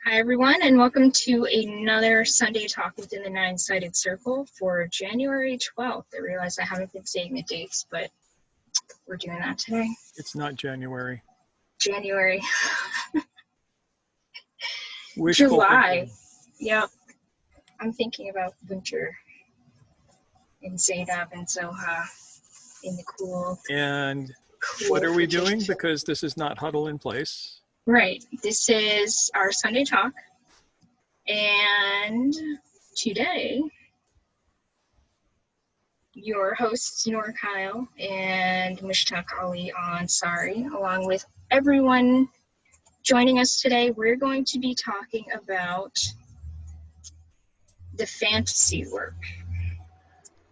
Hi, everyone, and welcome to another Sunday Talk within the Nine-Sided Circle for January 12th. I realize I haven't been saying the dates, but we're doing that today. It's not January. January. Wishful July. thinking. Yep. I'm thinking about winter in Zainab and Zoha in the cool. And what are we doing? Because this is not Huddle in Place. Right. This is our Sunday Talk. And today, your hosts, Nora Kyle and Mushtaq Ali Ansari, along with everyone joining us today, we're going to be talking about the fantasy work.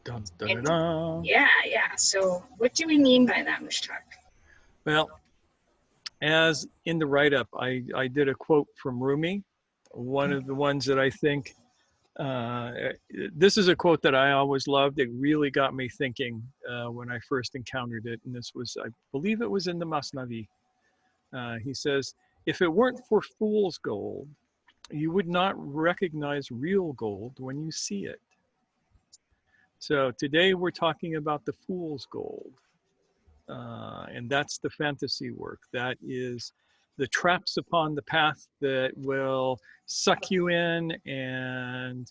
Dun, dun, dun, dun. Yeah. So what do we mean by that, Mushtaq? Well, as in the write-up, I did a quote from Rumi, one of the ones that I think, this is a quote that I always loved. It really got me thinking when I first encountered it. And this was, I believe it was in the Masnavi. He says, if it weren't for fool's gold, you would not recognize real gold when you see it. So today we're talking about the fool's gold. And that's the fantasy work. That is the traps upon the path that will suck you in and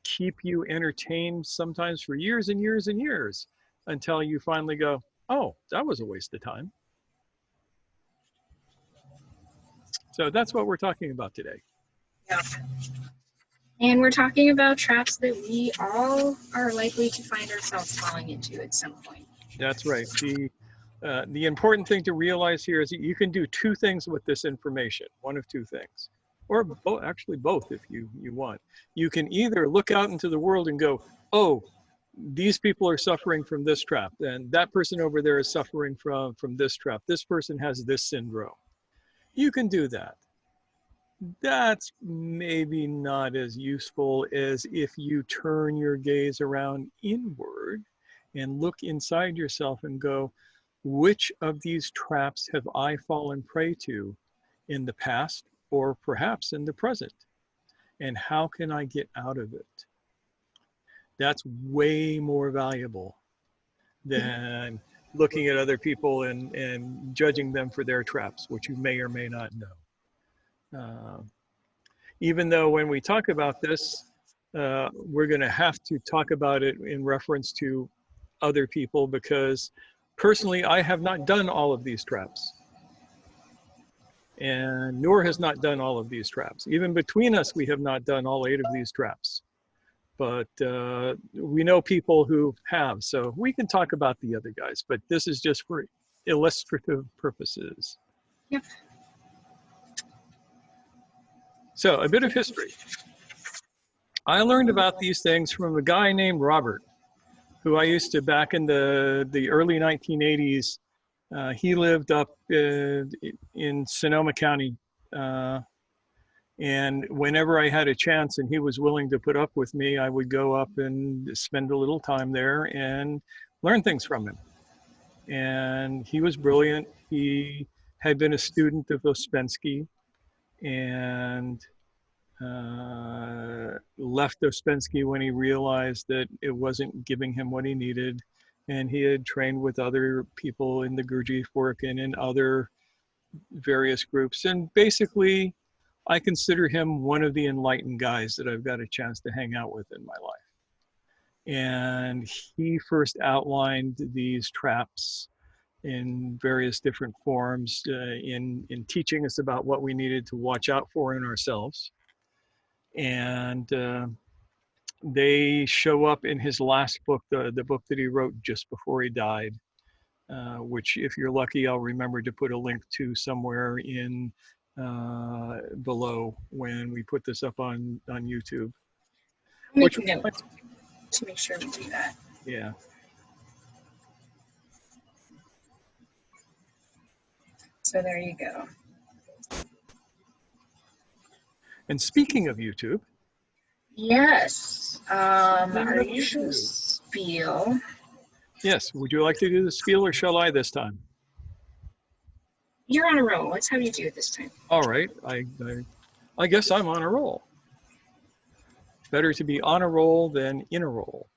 keep you entertained sometimes for years and years and years until you finally go, oh, that was a waste of time. So that's what we're talking about today. Yeah. And we're talking about traps that we all are likely to find ourselves falling into at some point. That's right. The important thing to realize here is that you can do two things with this information, one of two things, or actually both if you want. You can either look out into the world and go, oh, these people are suffering from this trap, and that person over there is suffering from this trap. This person has this syndrome. You can do that. That's maybe not as useful as if you turn your gaze around inward and look inside yourself and go, which of these traps have I fallen prey to in the past or perhaps in the present? And how can I get out of it? That's way more valuable than looking at other people and judging them for their traps, which you may or may not know. Even though when we talk about this, we're going to have to talk about it in reference to other people, because personally, I have not done all of these traps. And Noor has not done all of these traps. Even between us, we have not done all 8 of these traps. But we know people who have, so we can talk about the other guys, but this is just for illustrative purposes. Yep. So a bit of history. I learned about these things from a guy named Robert, who I used to, back in the early 1980s, he lived up in Sonoma County. And whenever I had a chance and he was willing to put up with me, I would go up and spend a little time there and learn things from him. And he was brilliant. He had been a student of Ouspensky and left Ouspensky when he realized that it wasn't giving him what he needed. And he had trained with other people in the Gurdjieff work and in other various groups. And basically, I consider him one of the enlightened guys that I've got a chance to hang out with in my life. And he first outlined these traps in various different forms in teaching us about what we needed to watch out for in ourselves. And they show up in his last book, the book that he wrote just before he died, which, if you're lucky, I'll remember to put a link to somewhere in below when we put this up on YouTube. Make a note to make sure we do that. Yeah. So there you go. And speaking of YouTube. Yes. Our usual spiel. Yes. Would you like to do the spiel, or shall I this time? You're on a roll. Let's have you do it this time. All right, I guess I'm on a roll. Better to be on a roll than in a roll.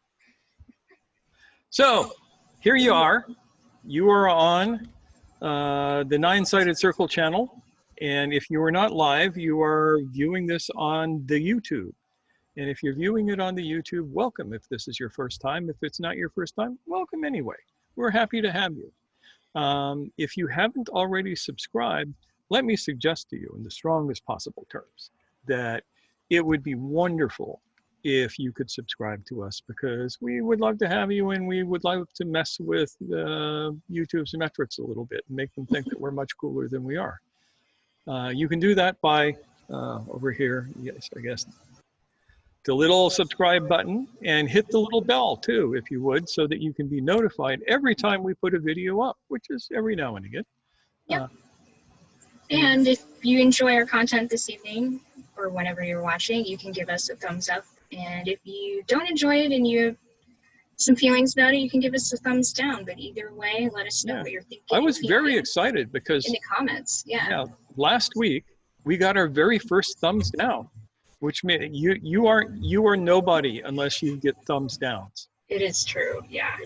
So here you are. You are on the Nine-Sided Circle channel. And if you are not live, you are viewing this on the YouTube. And if you're viewing it on the YouTube, welcome if this is your first time. If it's not your first time, welcome anyway. We're happy to have you. If you haven't already subscribed, let me suggest to you in the strongest possible terms that it would be wonderful if you could subscribe to us, because we would love to have you, and we would love to mess with YouTube's metrics a little bit and make them think that we're much cooler than we are. You can do that by over here, yes, I guess, the little subscribe button, and hit the little bell too, if you would, so that you can be notified every time we put a video up, which is every now and again. Yep. And if you enjoy our content this evening, or whenever you're watching, you can give us a thumbs up. And if you don't enjoy it and you have some feelings about it, you can give us a thumbs down. But either way, let us know what you're thinking. I was very excited because in the comments, last week we got our very first thumbs down, which means you are nobody unless you get thumbs downs. It is true, yeah.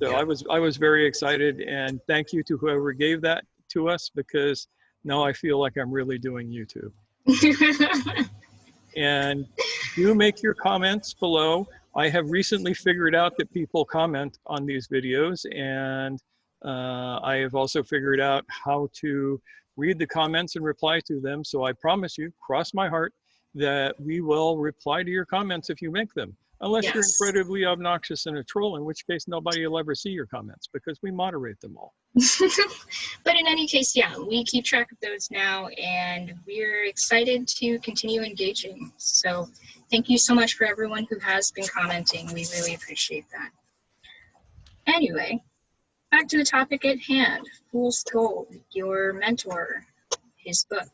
So I was very excited, and thank you to whoever gave that to us, because now I feel like I'm really doing YouTube. And do make your comments below. I have recently figured out that people comment on these videos, and I have also figured out how to read the comments and reply to them. So I promise you, cross my heart, that we will reply to your comments if you make them. Unless you're incredibly obnoxious and a troll, in which case nobody will ever see your comments, because we moderate them all. But in any case, we keep track of those now, and we're excited to continue engaging. So thank you so much for everyone who has been commenting. We really appreciate that. Anyway, back to the topic at hand. Fool's Gold, your mentor, his book.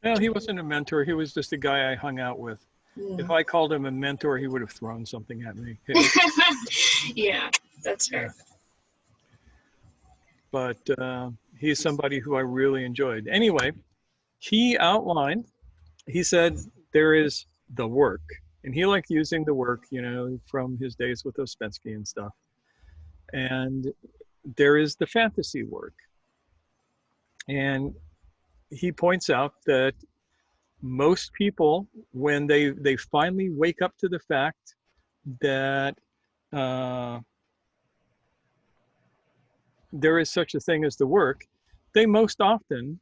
Well, he wasn't a mentor. He was just a guy I hung out with. If I called him a mentor, he would have thrown something at me. Yeah, that's fair. But he's somebody who I really enjoyed. Anyway, he outlined, he said, there is the work. And he liked using the work, you know, from his days with Ouspensky and stuff. And there is the fantasy work. And he points out that most people, when they finally wake up to the fact that there is such a thing as the work, they most often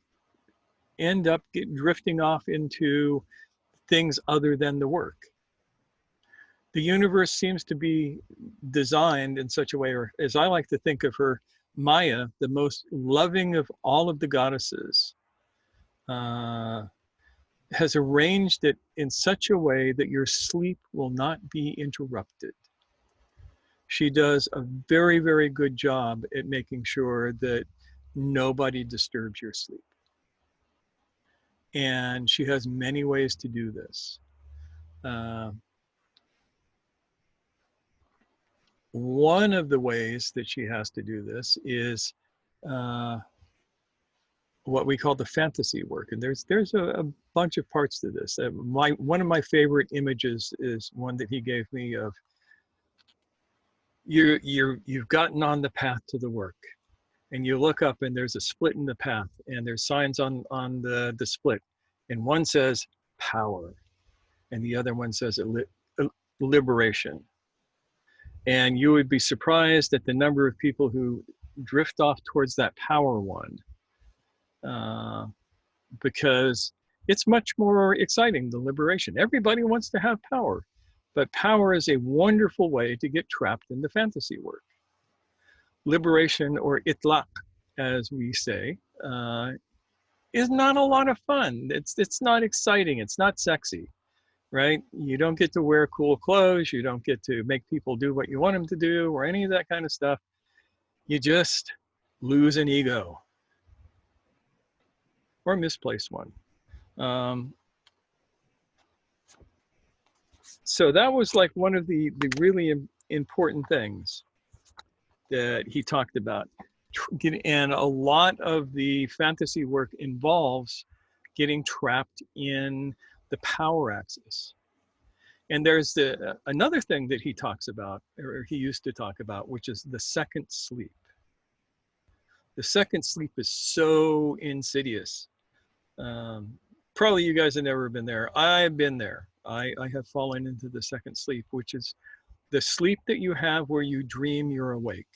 end up drifting off into things other than the work. The universe seems to be designed in such a way, or as I like to think of her, Maya, the most loving of all of the goddesses, has arranged it in such a way that your sleep will not be interrupted. She does a very, very good job at making sure that nobody disturbs your sleep. And she has many ways to do this. One of the ways that she has to do this is what we call the fantasy work. And there's a bunch of parts to this. One of my favorite images is one that he gave me of you've gotten on the path to the work, and you look up and there's a split in the path, and there's signs on the split, and one says power and the other one says liberation. And you would be surprised at the number of people who drift off towards that power one, because it's much more exciting than liberation. Everybody wants to have power, but power is a wonderful way to get trapped in the fantasy work. Liberation, or itlaq, as we say, is not a lot of fun. It's not exciting. It's not sexy, right? You don't get to wear cool clothes. You don't get to make people do what you want them to do, or any of that kind of stuff. You just lose an ego, or misplace one. So that was like one of the really important things that he talked about. and a lot of the fantasy work involves getting trapped in the power axis. And there's another thing that he talks about, or he used to talk about, which is the second sleep. The second sleep is so insidious. Probably you guys have never been there. I've been there. I have fallen into the second sleep, which is the sleep that you have where you dream you're awake.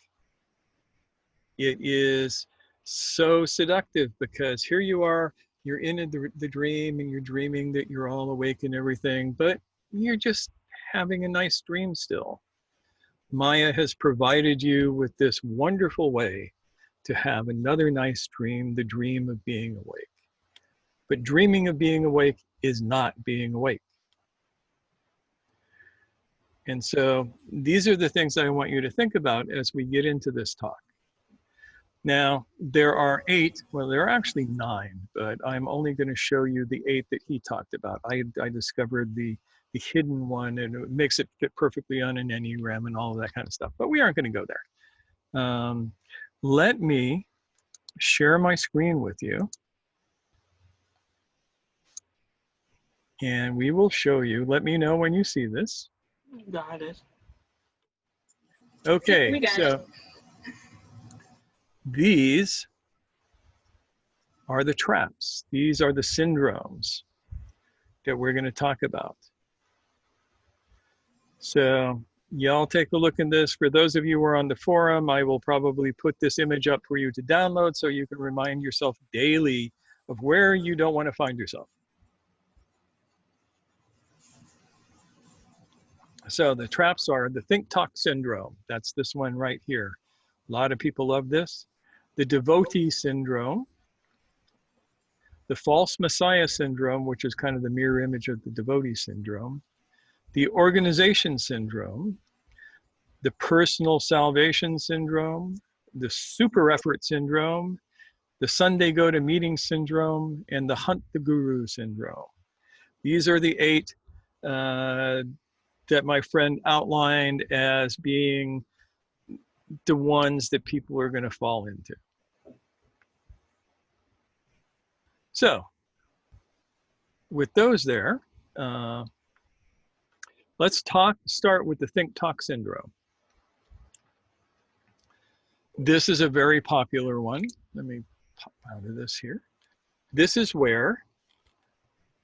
It is so seductive because here you are, you're in the dream and you're dreaming that you're all awake and everything, but you're just having a nice dream still. Maya has provided you with this wonderful way to have another nice dream, the dream of being awake. But dreaming of being awake is not being awake. And so these are the things I want you to think about as we get into this talk. Now, there are 8, well, there are actually 9, but I'm only going to show you the 8 that he talked about. I discovered the hidden one, and it makes it fit perfectly on an Enneagram and all of that kind of stuff, but we aren't going to go there. Let me share my screen with you. And we will show you. Let me know when you see this. Got it. Okay, We got so it. These are the traps. These are the syndromes that we're going to talk about. So y'all take a look in this. For those of you who are on the forum, I will probably put this image up for you to download so you can remind yourself daily of where you don't want to find yourself. So the traps are the think-talk syndrome. That's this one right here. A lot of people love this. The devotee syndrome. The false messiah syndrome, which is kind of the mirror image of the devotee syndrome. The organization syndrome. The personal salvation syndrome. The super effort syndrome. The Sunday go to meeting syndrome. And the hunt the guru syndrome. These are the 8 that my friend outlined as being the ones that people are going to fall into. So with those there, let's start with the think-talk syndrome. This is a very popular one. Let me pop out of this here. This is where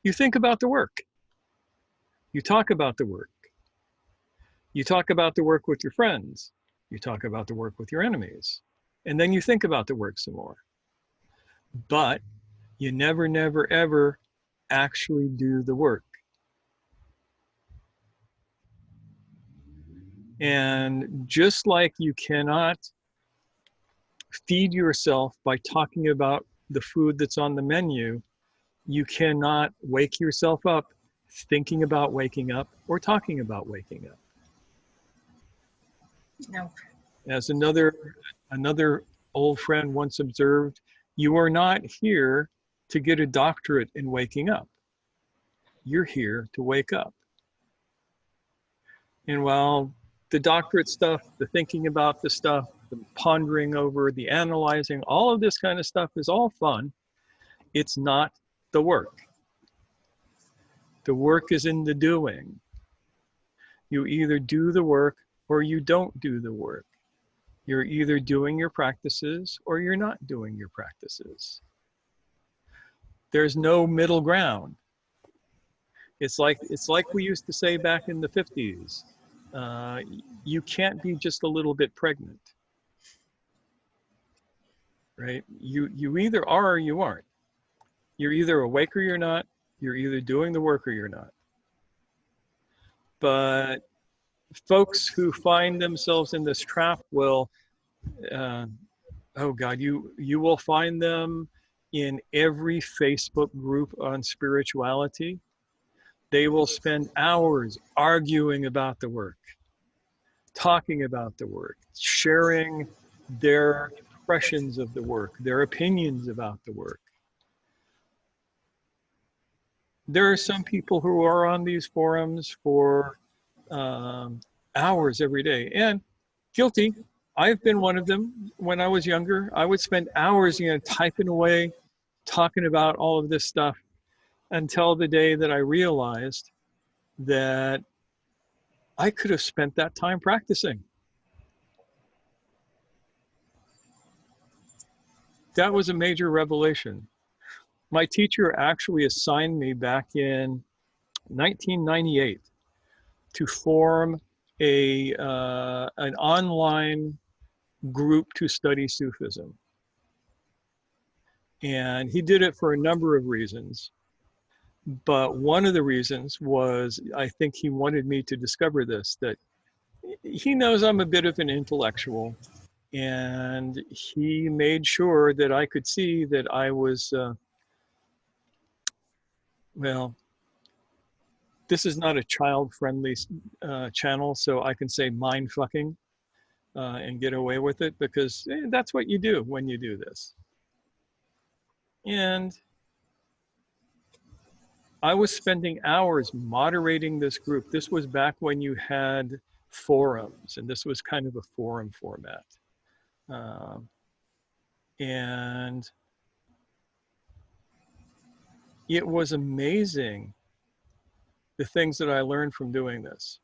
you think about the work. You talk about the work. You talk about the work with your friends. You talk about the work with your enemies. And then you think about the work some more. But you never, never, ever actually do the work. And just like you cannot feed yourself by talking about the food that's on the menu, you cannot wake yourself up thinking about waking up or talking about waking up. No. As another old friend once observed, you are not here to get a doctorate in waking up. You're here to wake up. And while the doctorate stuff, the thinking about the stuff, the pondering over, the analyzing, all of this kind of stuff is all fun, it's not the work. The work is in the doing. You either do the work or you don't do the work. You're either doing your practices or you're not doing your practices. There's no middle ground. It's like we used to say back in the 50s. You can't be just a little bit pregnant, right? You either are or you aren't. You're either awake or you're not. You're either doing the work or you're not. But folks who find themselves in this trap will, oh God, you will find them in every Facebook group on spirituality. They will spend hours arguing about the work, talking about the work, sharing their impressions of the work, their opinions about the work. There are some people who are on these forums for hours every day, and guilty. I've been one of them. When I was younger, I would spend hours, typing away, talking about all of this stuff until the day that I realized that I could have spent that time practicing. That was a major revelation. My teacher actually assigned me back in 1998 to form an online group to study Sufism. And he did it for a number of reasons. But one of the reasons was, I think he wanted me to discover this, that he knows I'm a bit of an intellectual, and he made sure that I could see that I was, well, this is not a child-friendly channel, so I can say mind fucking and get away with it, because that's what you do when you do this. And I was spending hours moderating this group. This was back when you had forums, and this was kind of a forum format. And it was amazing, the things that I learned from doing this.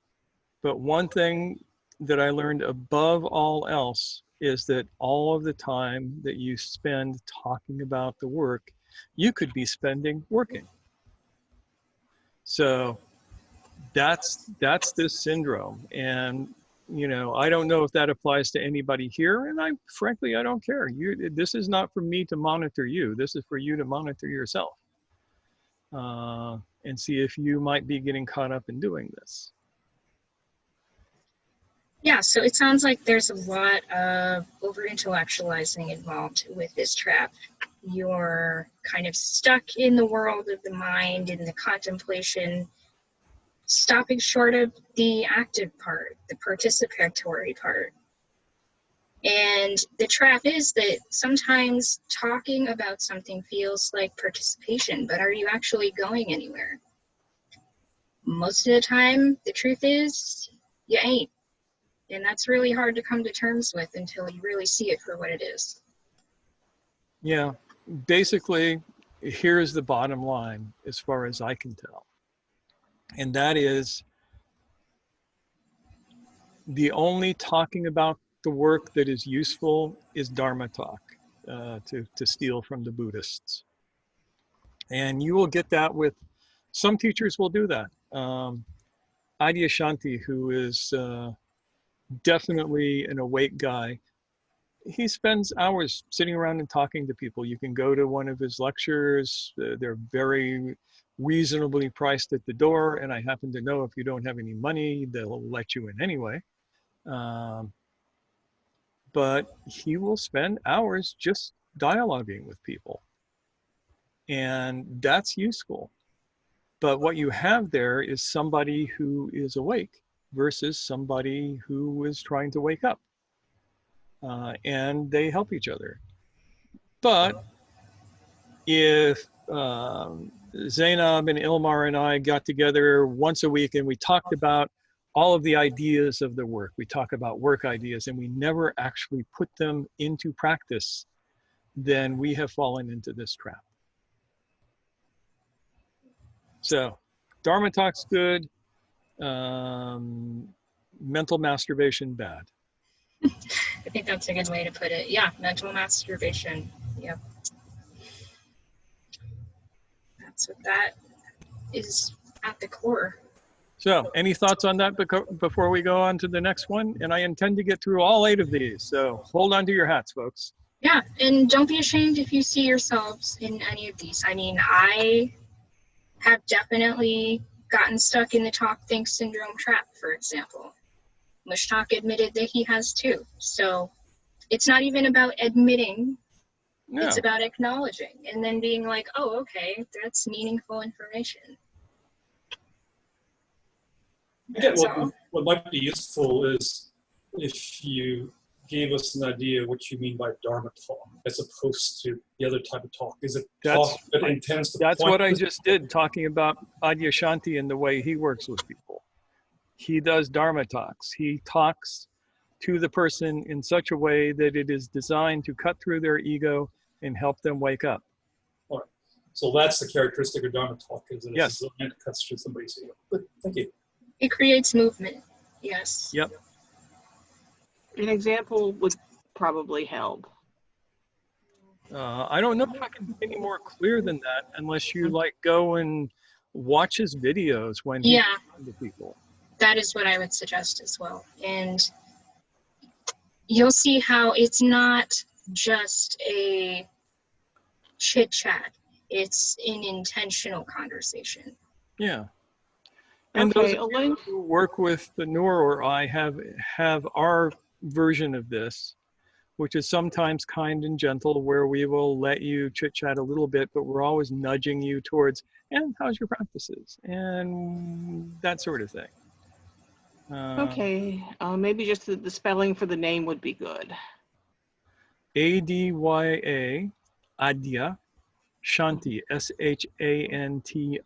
But one thing that I learned above all else is that all of the time that you spend talking about the work, you could be spending working. So that's this syndrome. And I don't know if that applies to anybody here, and frankly I don't care. This is not for me to monitor you. This is for you to monitor yourself, and see if you might be getting caught up in doing this. Yeah, so it sounds like there's a lot of over-intellectualizing involved with this trap. You're kind of stuck in the world of the mind, in the contemplation, stopping short of the active part, the participatory part. And the trap is that sometimes talking about something feels like participation, but are you actually going anywhere? Most of the time, the truth is, you ain't. And that's really hard to come to terms with until you really see it for what it is. Yeah, basically, here's the bottom line as far as I can tell. And that is, the only talking about the work that is useful is Dharma talk, to steal from the Buddhists. And you will get that with, some teachers will do that. Adyashanti, who is definitely an awake guy, he spends hours sitting around and talking to people. You can go to one of his lectures. They're very reasonably priced at the door, and I happen to know if you don't have any money, they'll let you in anyway. But he will spend hours just dialoguing with people, and that's useful. But what you have there is somebody who is awake versus somebody who is trying to wake up. And they help each other. But if Zainab and Ilmar and I got together once a week and we talked about all of the ideas of the work, we talk about work ideas, and we never actually put them into practice, then we have fallen into this trap. So Dharma talk's good, mental masturbation bad. I think that's a good way to put it. Yeah, mental masturbation. Yep. That's what that is at the core. So any thoughts on that before we go on to the next one? And I intend to get through all 8 of these, so hold on to your hats, folks. Yeah, and don't be ashamed if you see yourselves in any of these. I mean, I have definitely gotten stuck in the talk think syndrome trap, for example. Mushtaq admitted that he has too. So it's not even about admitting, No. It's about acknowledging and then being like, oh, okay, that's meaningful information. Again, what might be useful is if you gave us an idea what you mean by Dharma talk, as opposed to the other type of talk. Is it talk that intends to That's what I just did, talking about Adyashanti and the way he works with people. He does Dharma talks. He talks to the person in such a way that it is designed to cut through their ego and help them wake up. All right. So that's the characteristic of Dharma talk, is that Yes. it's designed to cut through somebody's ego. Good, thank you. It creates movement. Yes. Yep. An example would probably help. I don't know if I can be any more clear than that, unless you like go and watch his videos when he's Yeah, talking to people. that is what I would suggest as well. And you'll see how it's not just a chit chat. It's an intentional conversation. Yeah. And Okay, those of Elaine? you who work with the Noor or I have our version of this, which is sometimes kind and gentle, where we will let you chit chat a little bit, but we're always nudging you towards, and how's your practices? And that sort of thing. Okay, maybe just the spelling for the name would be good. Adya, Adya, Shanti, Shanti.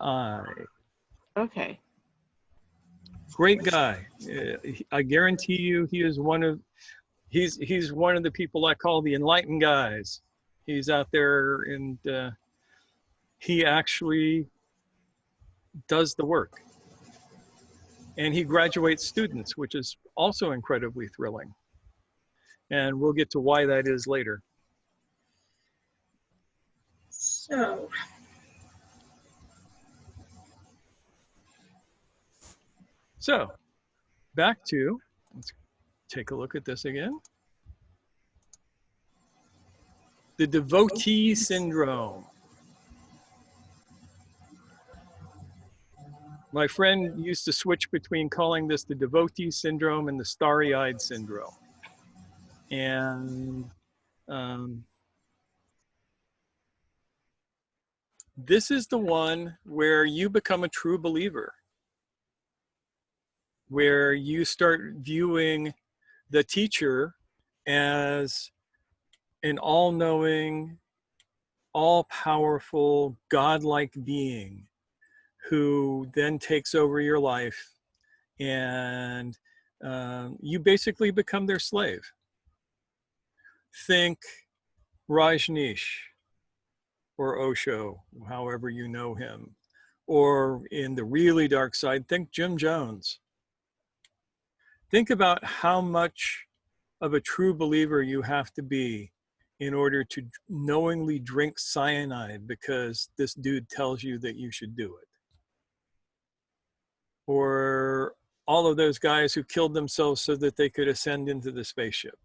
Okay. Great guy. I guarantee you he is he's one of the people I call the enlightened guys. He's out there and he actually does the work. And he graduates students, which is also incredibly thrilling. And we'll get to why that is later. So back to, let's take a look at this again. The devotee syndrome. My friend used to switch between calling this the devotee syndrome and the starry-eyed syndrome. And this is the one where you become a true believer, where you start viewing the teacher as an all-knowing, all-powerful, godlike being who then takes over your life, and you basically become their slave. Think Rajneesh or Osho, however you know him, or in the really dark side, think Jim Jones. Think about how much of a true believer you have to be in order to knowingly drink cyanide because this dude tells you that you should do it. Or all of those guys who killed themselves so that they could ascend into the spaceship.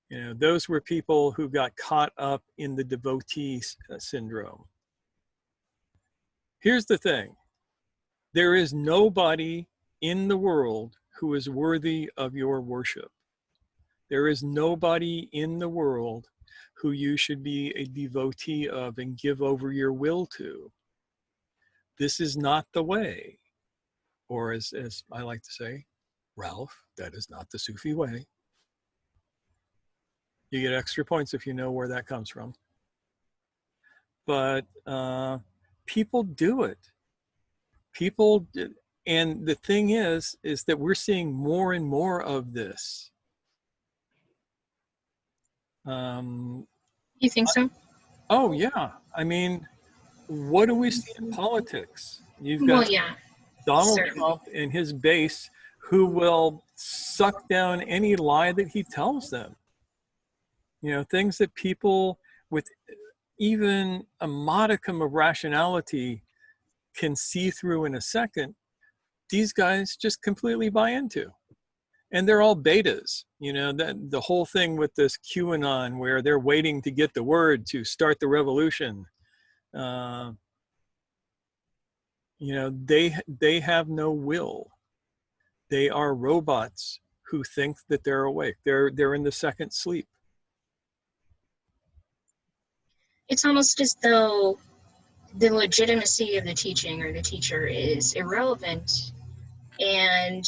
You know, those were people who got caught up in the devotee syndrome. Here's the thing. There is nobody in the world who is worthy of your worship. There is nobody in the world who you should be a devotee of and give over your will to. This is not the way. Or as I like to say, Ralph, that is not the Sufi way. You get extra points if you know where that comes from. But people do it. And the thing is that we're seeing more and more of this. You think so? Oh yeah. I mean, what do we see in politics? You've got Well, yeah. Donald Certainly. Trump and his base who will suck down any lie that he tells them. You know, things that people with even a modicum of rationality can see through in a second, these guys just completely buy into. And they're all betas. You know, the whole thing with this QAnon where they're waiting to get the word to start the revolution. You know, they have no will. They are robots who think that they're awake. They're in the second sleep. It's almost as though the legitimacy of the teaching or the teacher is irrelevant, and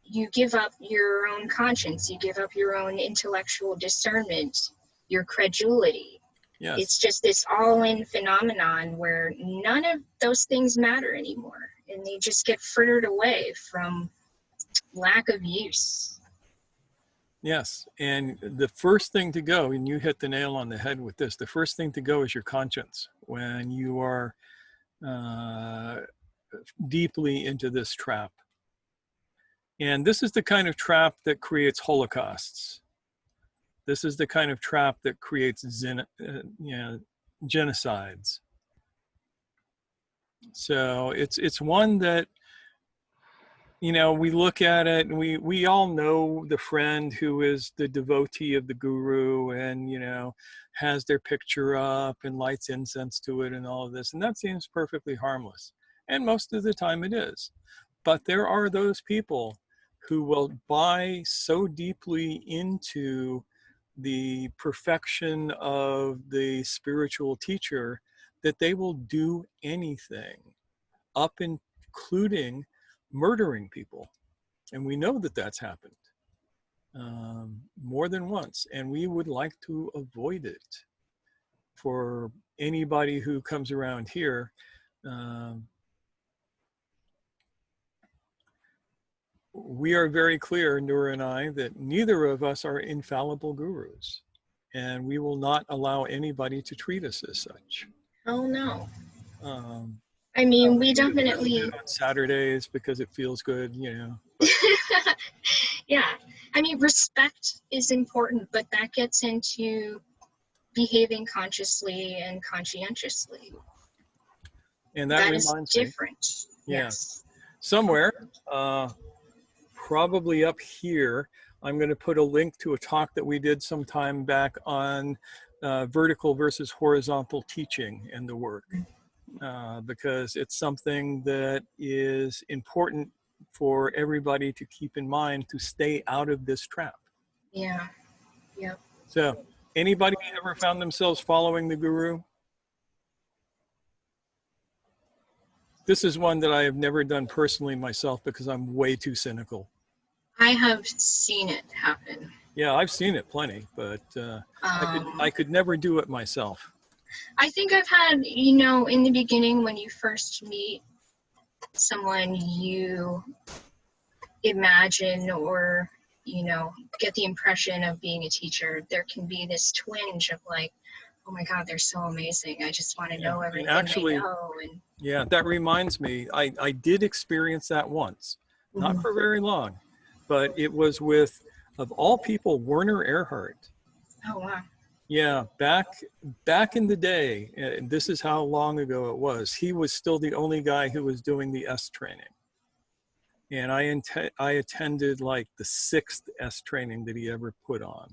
you give up your own conscience, you give up your own intellectual discernment, your credulity. Yes. It's just this all-in phenomenon where none of those things matter anymore, and they just get frittered away from lack of use. Yes, and the first thing to go, and you hit the nail on the head with this, the first thing to go is your conscience when you are deeply into this trap. And this is the kind of trap that creates holocausts. This is the kind of trap that creates genocides. So it's one that, you know, we look at it and we all know the friend who is the devotee of the guru and, you know, has their picture up and lights incense to it and all of this. And that seems perfectly harmless. And most of the time it is. But there are those people who will buy so deeply into the perfection of the spiritual teacher that they will do anything, up including murdering people. And we know that that's happened more than once, and we would like to avoid it. For anybody who comes around here, we are very clear, Noor and I, that neither of us are infallible gurus, and we will not allow anybody to treat us as such. Oh no. I mean, we definitely on Saturdays because it feels good, you know. But yeah, I mean, respect is important, but that gets into behaving consciously and conscientiously. And that is reminds me, different. yeah. Yes. Somewhere, probably up here, I'm going to put a link to a talk that we did some time back on vertical versus horizontal teaching and the work, because it's something that is important for everybody to keep in mind to stay out of this trap. Yeah. Yep. So, anybody ever found themselves following the guru? This is one that I have never done personally myself because I'm way too cynical. I have seen it happen. Yeah, I've seen it plenty, but I could never do it myself. I think I've had, you know, in the beginning when you first meet someone, you imagine or, you know, get the impression of being a teacher. There can be this twinge of like, oh my God, they're so amazing. I just want to know everything they know. And yeah, that reminds me, I did experience that once, not for very long, but it was with, of all people, Werner Erhard. Oh, wow. Yeah, back in the day, and this is how long ago it was, he was still the only guy who was doing the S training. And I attended like the 6th S training that he ever put on.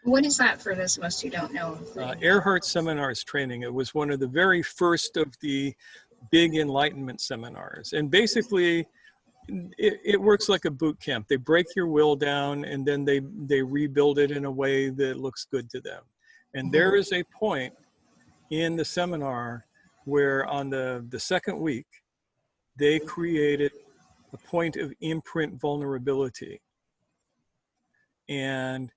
What is that for those of us who don't know? Erhard Seminars training. It was one of the very first of the big enlightenment seminars. And basically, it works like a boot camp. They break your will down and then they rebuild it in a way that looks good to them. And there is a point in the seminar where on the second week, they created a point of imprint vulnerability. And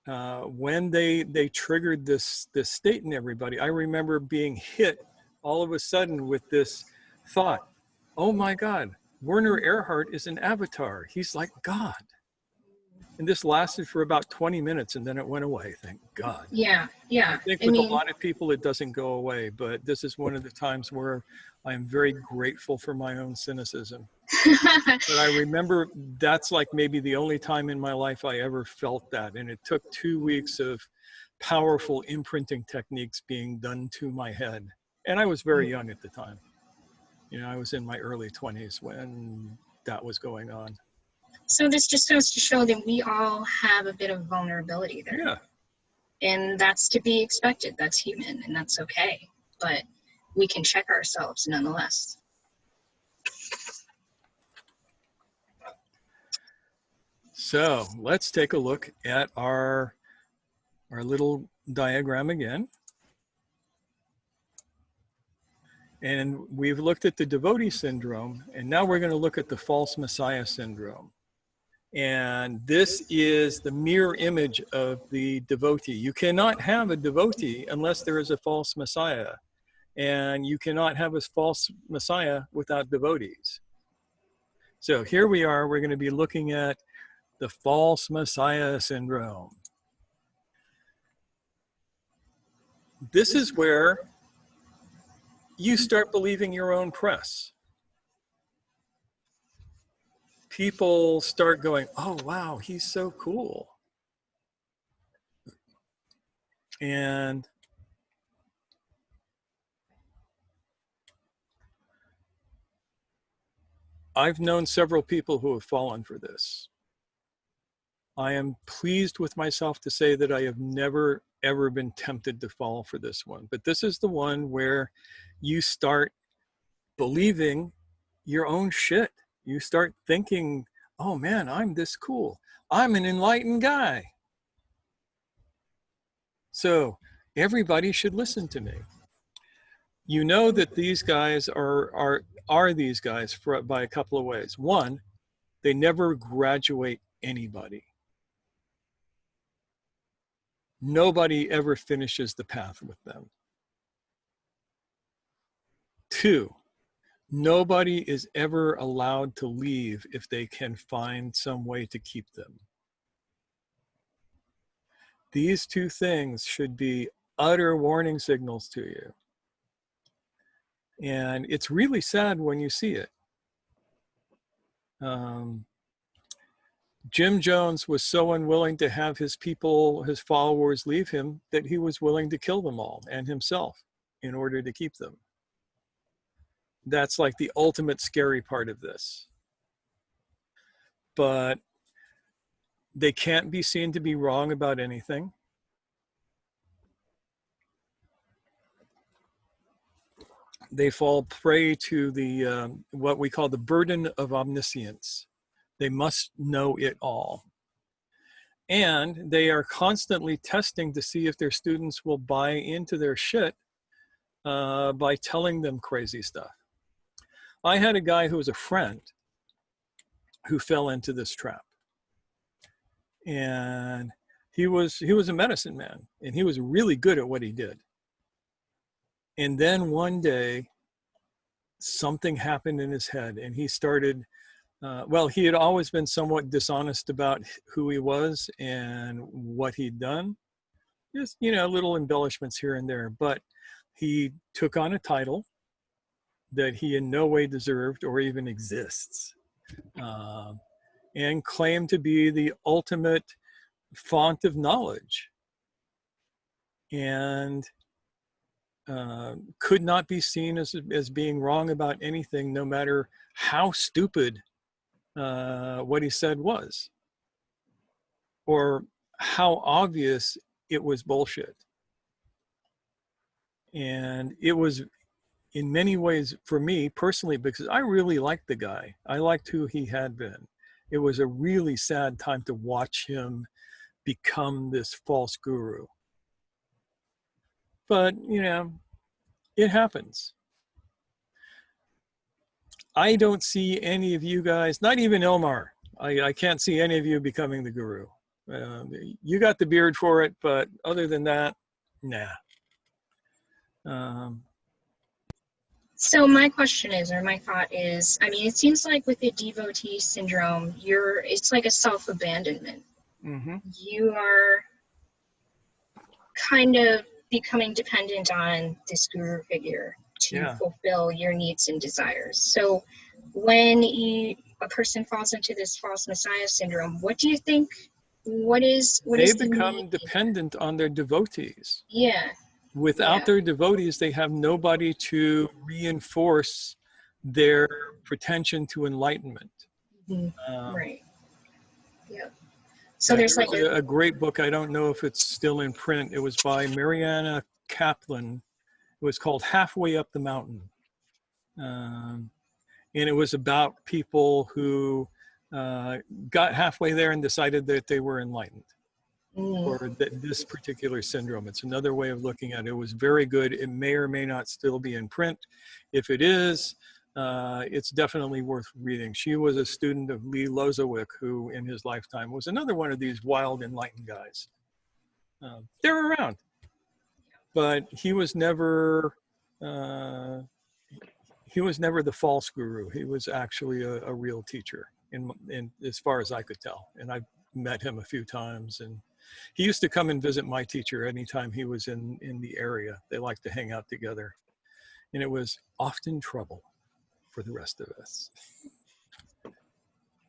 when they triggered this state in everybody, I remember being hit all of a sudden with this thought, oh my God, Werner Erhard is an avatar. He's like God. And this lasted for about 20 minutes and then it went away, thank God. Yeah, yeah. I think with a lot of people, it doesn't go away, but this is one of the times where I'm very grateful for my own cynicism. But I remember that's like maybe the only time in my life I ever felt that. And it took 2 weeks of powerful imprinting techniques being done to my head. And I was very young at the time. You know, I was in my early 20s when that was going on. So this just goes to show that we all have a bit of vulnerability there. Yeah. And that's to be expected. That's human and that's okay. But we can check ourselves nonetheless. So let's take a look at our little diagram again. And we've looked at the devotee syndrome, and now we're going to look at the false messiah syndrome. And this is the mirror image of the devotee. You cannot have a devotee unless there is a false messiah. And you cannot have a false messiah without devotees. So here we are, we're going to be looking at the false messiah syndrome. This is where you start believing your own press. People start going, oh, wow, he's so cool. And I've known several people who have fallen for this. I am pleased with myself to say that I have never, ever been tempted to fall for this one. But this is the one where you start believing your own shit. You start thinking, oh man, I'm this cool. I'm an enlightened guy. So everybody should listen to me. You know that these guys are these guys by a couple of ways. One, they never graduate anybody. Nobody ever finishes the path with them. Two, nobody is ever allowed to leave if they can find some way to keep them. These two things should be utter warning signals to you. And it's really sad when you see it. Jim Jones was so unwilling to have his people, his followers leave him, that he was willing to kill them all and himself in order to keep them. That's like the ultimate scary part of this. But they can't be seen to be wrong about anything. They fall prey to the what we call the burden of omniscience. They must know it all. And they are constantly testing to see if their students will buy into their shit by telling them crazy stuff. I had a guy who was a friend who fell into this trap. And he was a medicine man, and he was really good at what he did. And then one day, something happened in his head, and he started, well, he had always been somewhat dishonest about who he was and what he'd done. Just, you know, little embellishments here and there. But he took on a title that he in no way deserved or even exists, and claimed to be the ultimate font of knowledge. And could not be seen as being wrong about anything, no matter how stupid what he said was, or how obvious it was bullshit. And it was, in many ways, for me personally, because I really liked the guy. I liked who he had been. It was a really sad time to watch him become this false guru. But, you know, it happens. I don't see any of you guys, not even Elmar. I can't see any of you becoming the guru. You got the beard for it, but other than that, nah. So my question is, or my thought is, I mean, it seems like with the devotee syndrome, it's like a self-abandonment. Mm-hmm. You are kind of becoming dependent on this guru figure to fulfill your needs and desires. So when a person falls into this false messiah syndrome, what do you think, they become dependent on their devotees. Yeah. Without their devotees, they have nobody to reinforce their pretension to enlightenment. Mm-hmm. Right. Yeah. So there's like a great book. I don't know if it's still in print. It was by Mariana Kaplan. It was called Halfway Up the Mountain. And it was about people who got halfway there and decided that they were enlightened. Or this particular syndrome. It's another way of looking at it. It was very good. It may or may not still be in print. If it is, it's definitely worth reading. She was a student of Lee Lozowick, who in his lifetime was another one of these wild enlightened guys. They're around, but he was never, he was never the false guru. He was actually a real teacher, in as far as I could tell. And I've met him a few times, and he used to come and visit my teacher anytime he was in the area. They liked to hang out together, and it was often trouble for the rest of us.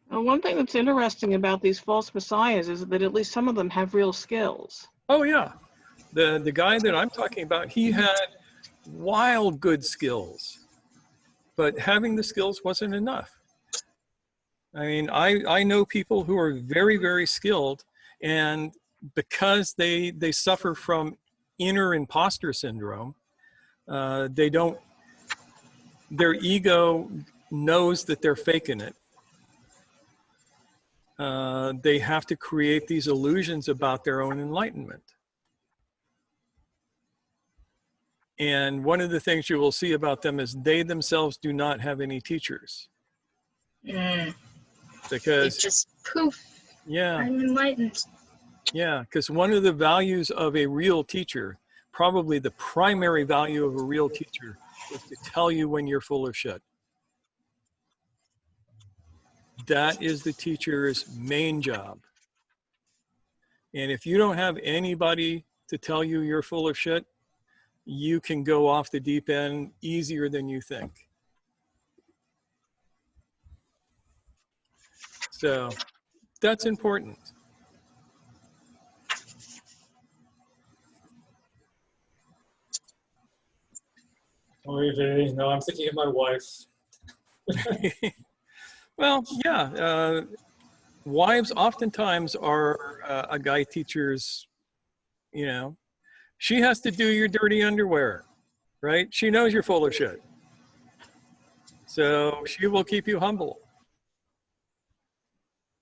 One thing that's interesting about these false messiahs is that at least some of them have real skills. Oh yeah, the guy that I'm talking about, he had wild good skills, but having the skills wasn't enough. I mean, I know people who are very, very skilled, and because they suffer from inner imposter syndrome, their ego knows that they're faking it. They have to create these illusions about their own enlightenment. And one of the things you will see about them is they themselves do not have any teachers. Because They just poof. yeah, I'm enlightened. yeah, because one of the values of a real teacher, probably the primary value of a real teacher, is to tell you when you're full of shit. That is the teacher's main job. And if you don't have anybody to tell you you're full of shit, you can go off the deep end easier than you think. So that's important. Okay, no, I'm thinking of my wife. Well, yeah, wives oftentimes are a guy teacher's, you know, she has to do your dirty underwear, right? She knows you're full of shit. So she will keep you humble.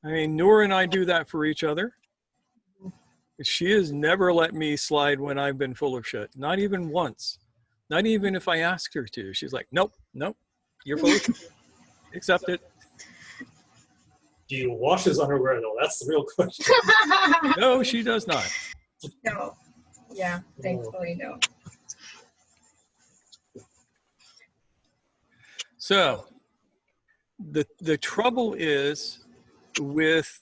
I mean, Noor and I do that for each other. She has never let me slide when I've been full of shit. Not even once. Not even if I asked her to. She's like, nope, nope, you're full of shit. Accept it. Do you wash his underwear though? That's the real question. No, she does not. No. Yeah, thankfully no. So the trouble is with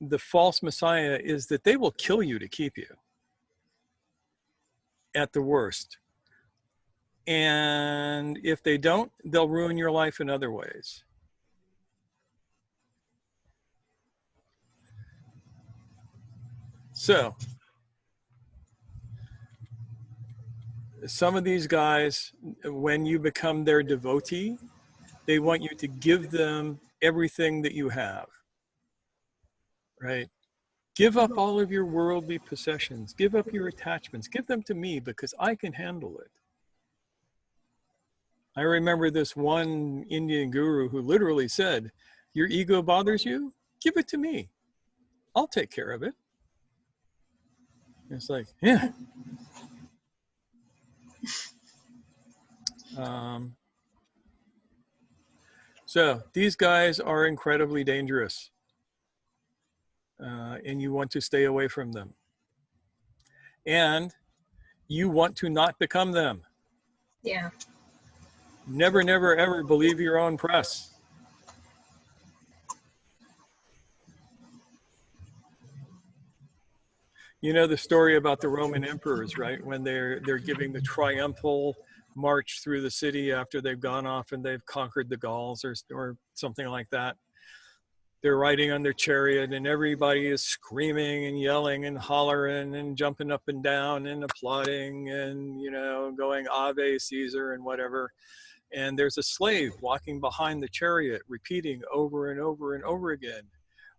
the false messiah is that they will kill you to keep you at the worst. And if they don't, they'll ruin your life in other ways. So some of these guys, when you become their devotee, they want you to give them everything that you have, right? Give up all of your worldly possessions. Give up your attachments. Give them to me because I can handle it. I remember this one Indian guru who literally said, your ego bothers you? Give it to me. I'll take care of it. It's like, yeah. So these guys are incredibly dangerous, and you want to stay away from them. And you want to not become them. Yeah. Never, never, ever believe your own press. You know the story about the Roman emperors, right? When they're giving the triumphal march through the city after they've gone off and they've conquered the Gauls or something like that. They're riding on their chariot and everybody is screaming and yelling and hollering and jumping up and down and applauding and, you know, going Ave Caesar and whatever. And there's a slave walking behind the chariot repeating over and over and over again,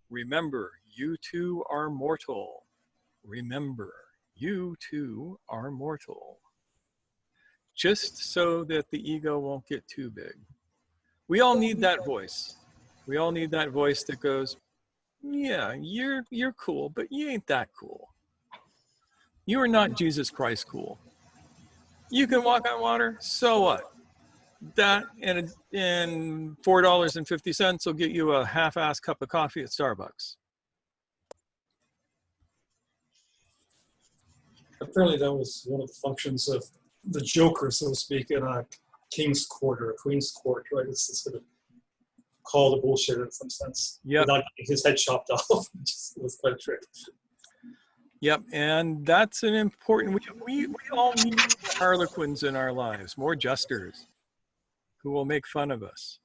remember, you too are mortal. Remember, you too are mortal. Just so that the ego won't get too big. We all need that voice. We all need that voice that goes, yeah, you're cool, but you ain't that cool. You are not Jesus Christ cool. You can walk on water, so what? That and $4.50 will get you a half-assed cup of coffee at Starbucks. Apparently that was one of the functions of the Joker, so to speak, in king's court or a queen's court, right? It's to sort of call the bullshit in some sense. Yep. Without getting his head chopped off. It was quite a trick. Yep, and that's an important, we all need more harlequins in our lives, more jesters who will make fun of us.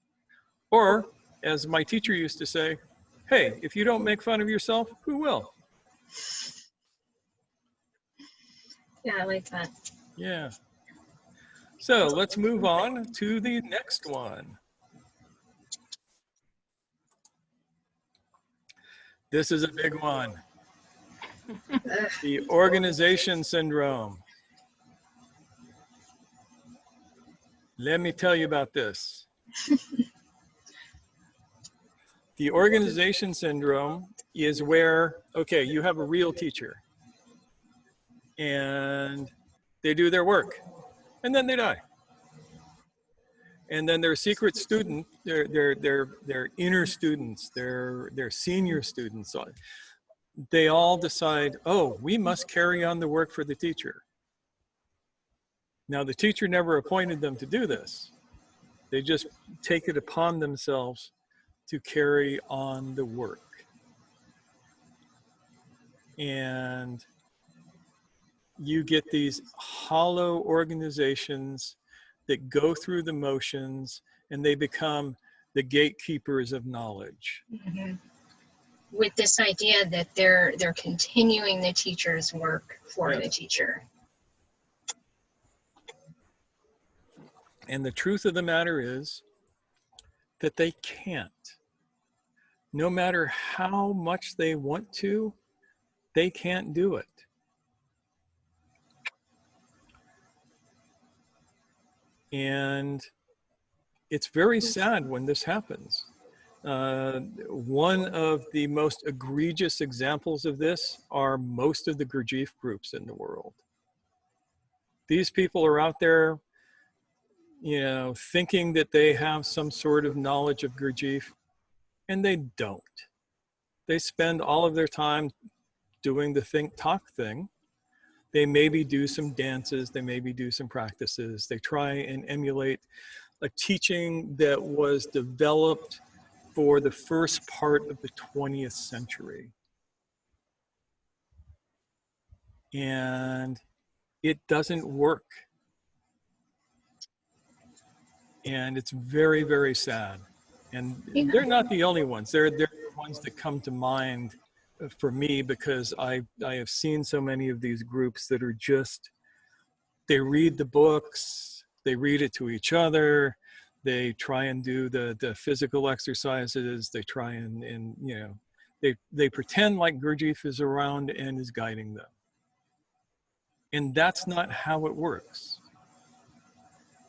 Or, as my teacher used to say, hey, if you don't make fun of yourself, who will? Yeah, I like that. Yeah. So let's move on to the next one. This is a big one. The organization syndrome. Let me tell you about this. The organization syndrome is where, okay, you have a real teacher and they do their work and then they die. And then their secret student, their inner students, their senior students, they all decide, oh, we must carry on the work for the teacher. Now, the teacher never appointed them to do this. They just take it upon themselves to carry on the work. And you get these hollow organizations that go through the motions and they become the gatekeepers of knowledge. Mm-hmm. With this idea that they're continuing the teacher's work for the teacher. And the truth of the matter is that they can't. No matter how much they want to, they can't do it. And it's very sad when this happens. One of the most egregious examples of this are most of the Gurdjieff groups in the world. These people are out there, you know, thinking that they have some sort of knowledge of Gurdjieff, and they don't. They spend all of their time doing the think talk thing. They maybe do some dances, they maybe do some practices. They try and emulate a teaching that was developed for the first part of the 20th century. And it doesn't work. And it's very, very sad. And they're not the only ones. They're the ones that come to mind for me because I have seen so many of these groups that are just, they read the books, they read it to each other, they try and do the physical exercises, they try and you know, they pretend like Gurdjieff is around and is guiding them. And that's not how it works.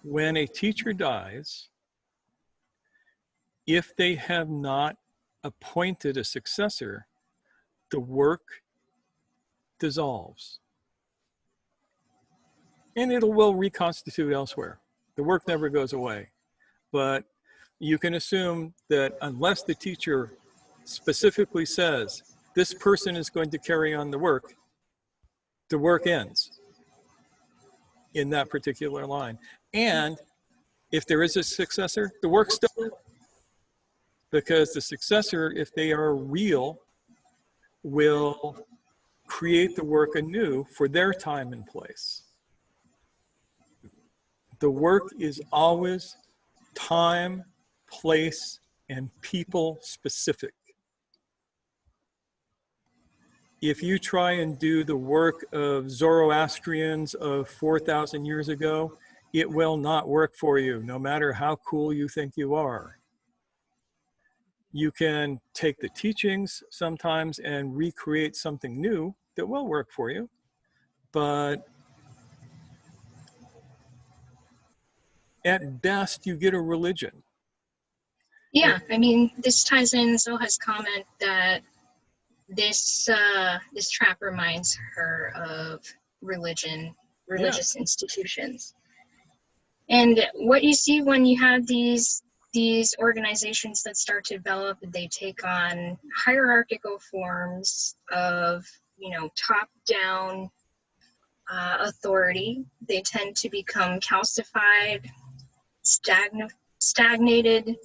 When a teacher dies, if they have not appointed a successor, the work dissolves. And it will reconstitute elsewhere. The work never goes away. But you can assume that unless the teacher specifically says, this person is going to carry on the work ends in that particular line. And if there is a successor, the work still, because the successor, if they are real, will create the work anew for their time and place. The work is always time, place, and people specific. If you try and do the work of Zoroastrians of 4,000 years ago, it will not work for you, no matter how cool you think you are. You can take the teachings sometimes and recreate something new that will work for you, but at best you get a religion. Yeah, I mean, this ties in Zoha's comment that this trap reminds her of religious institutions. And what you see when you have these organizations that start to develop, they take on hierarchical forms of, you know, top-down authority. They tend to become calcified, stagnated.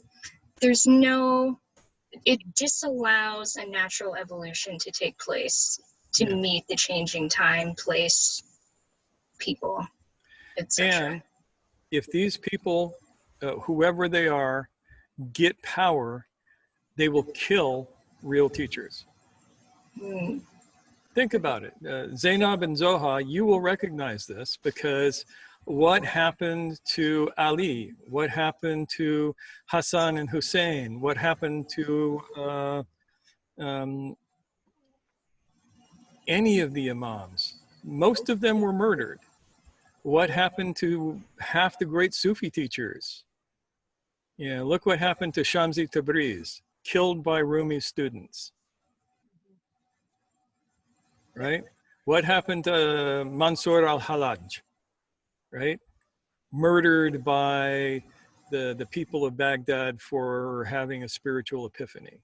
It disallows a natural evolution to take place to meet the changing time, place, people, etc. And if these people, whoever they are, get power, they will kill real teachers. Mm. Think about it. Zainab and Zoha, you will recognize this, because what happened to Ali? What happened to Hassan and Hussein? What happened to any of the imams? Most of them were murdered. What happened to half the great Sufi teachers? Yeah, look what happened to Shamsi Tabriz, killed by Rumi's students. Right? What happened to Mansur al-Halaj? Right? Murdered by the people of Baghdad for having a spiritual epiphany.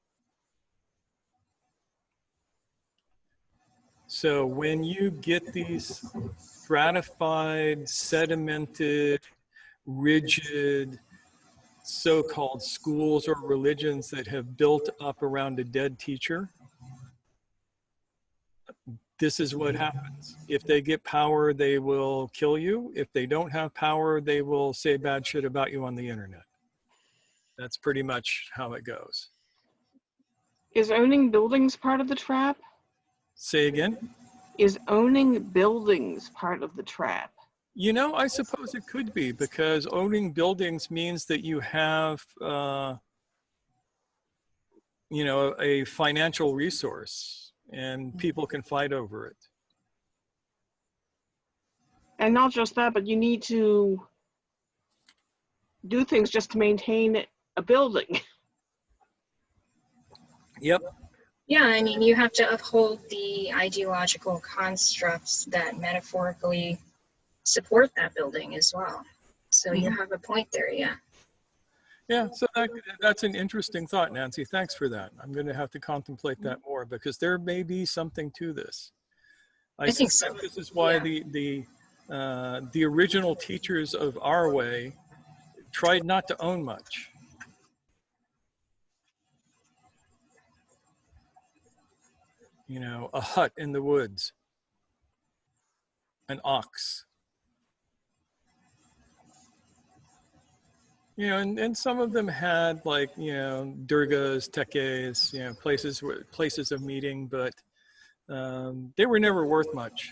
So when you get these stratified, sedimented, rigid, so-called schools or religions that have built up around a dead teacher, this is what happens. If they get power, they will kill you. If they don't have power, they will say bad shit about you on the internet. That's pretty much how it goes. Is owning buildings part of the trap? Say again? Is owning buildings part of the trap? You know, I suppose it could be, because owning buildings means that you have, you know, a financial resource and people can fight over it. And not just that, but you need to do things just to maintain a building. Yep. Yeah, I mean, you have to uphold the ideological constructs that metaphorically support that building as well. So you have a point there, yeah. Yeah, so that's an interesting thought, Nancy. Thanks for that. I'm going to have to contemplate that more, because there may be something to this. I think so. This is why Yeah. the original teachers of our way tried not to own much. You know, a hut in the woods, an ox. You know, and some of them had, like, you know, durgas, tekkes, you know, places of meeting, but they were never worth much.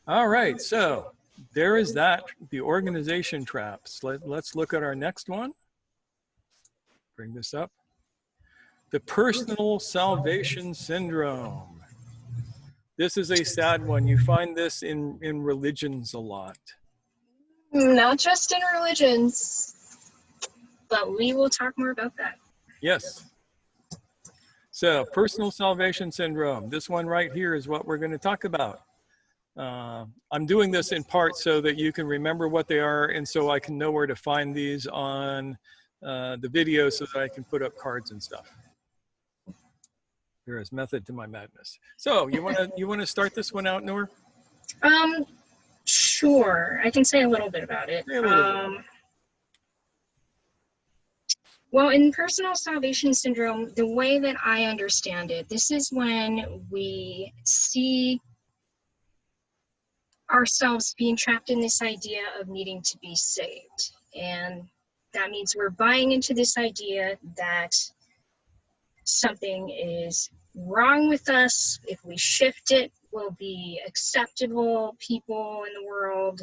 All right, so there is that, the organization traps. Let's look at our next one. Bring this up. The personal salvation syndrome. This is a sad one. You find this in religions a lot. Not just in religions, but we will talk more about that. Yes. So personal salvation syndrome. This one right here is what we're going to talk about. I'm doing this in part so that you can remember what they are, and so I can know where to find these on the video, so that I can put up cards and stuff. There is method to my madness. So you want to start this one out, Noor? Sure. I can say a little bit about it. Say a little bit. Well, in personal salvation syndrome, the way that I understand it, this is when we see ourselves being trapped in this idea of needing to be saved. And that means we're buying into this idea that something is wrong with us. If we shift it, we'll be acceptable people in the world.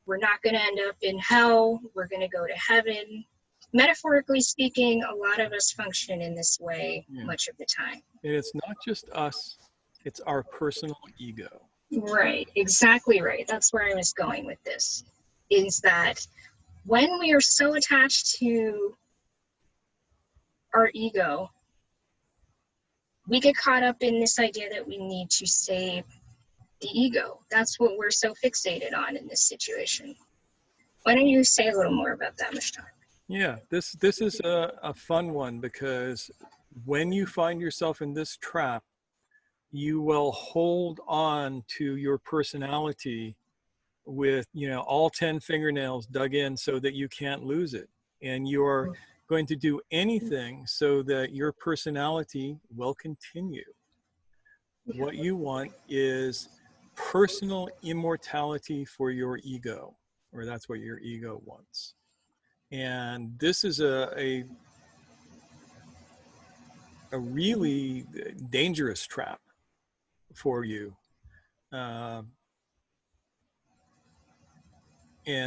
We're not going to end up in hell. We're going to go to heaven. Metaphorically speaking, a lot of us function in this way much of the time. And it's not just us, it's our personal ego. Right, exactly right. That's where I was going with this, is that when we are so attached to our ego, we get caught up in this idea that we need to save the ego. That's what we're so fixated on in this situation. Why don't you say a little more about that, Mishtan? Yeah, this is a fun one, because when you find yourself in this trap, you will hold on to your personality with, all 10 fingernails dug in so that you can't lose it. And you're going to do anything so that your personality will continue. What you want is personal immortality for your ego, or that's what your ego wants. And this is a really dangerous trap for you. And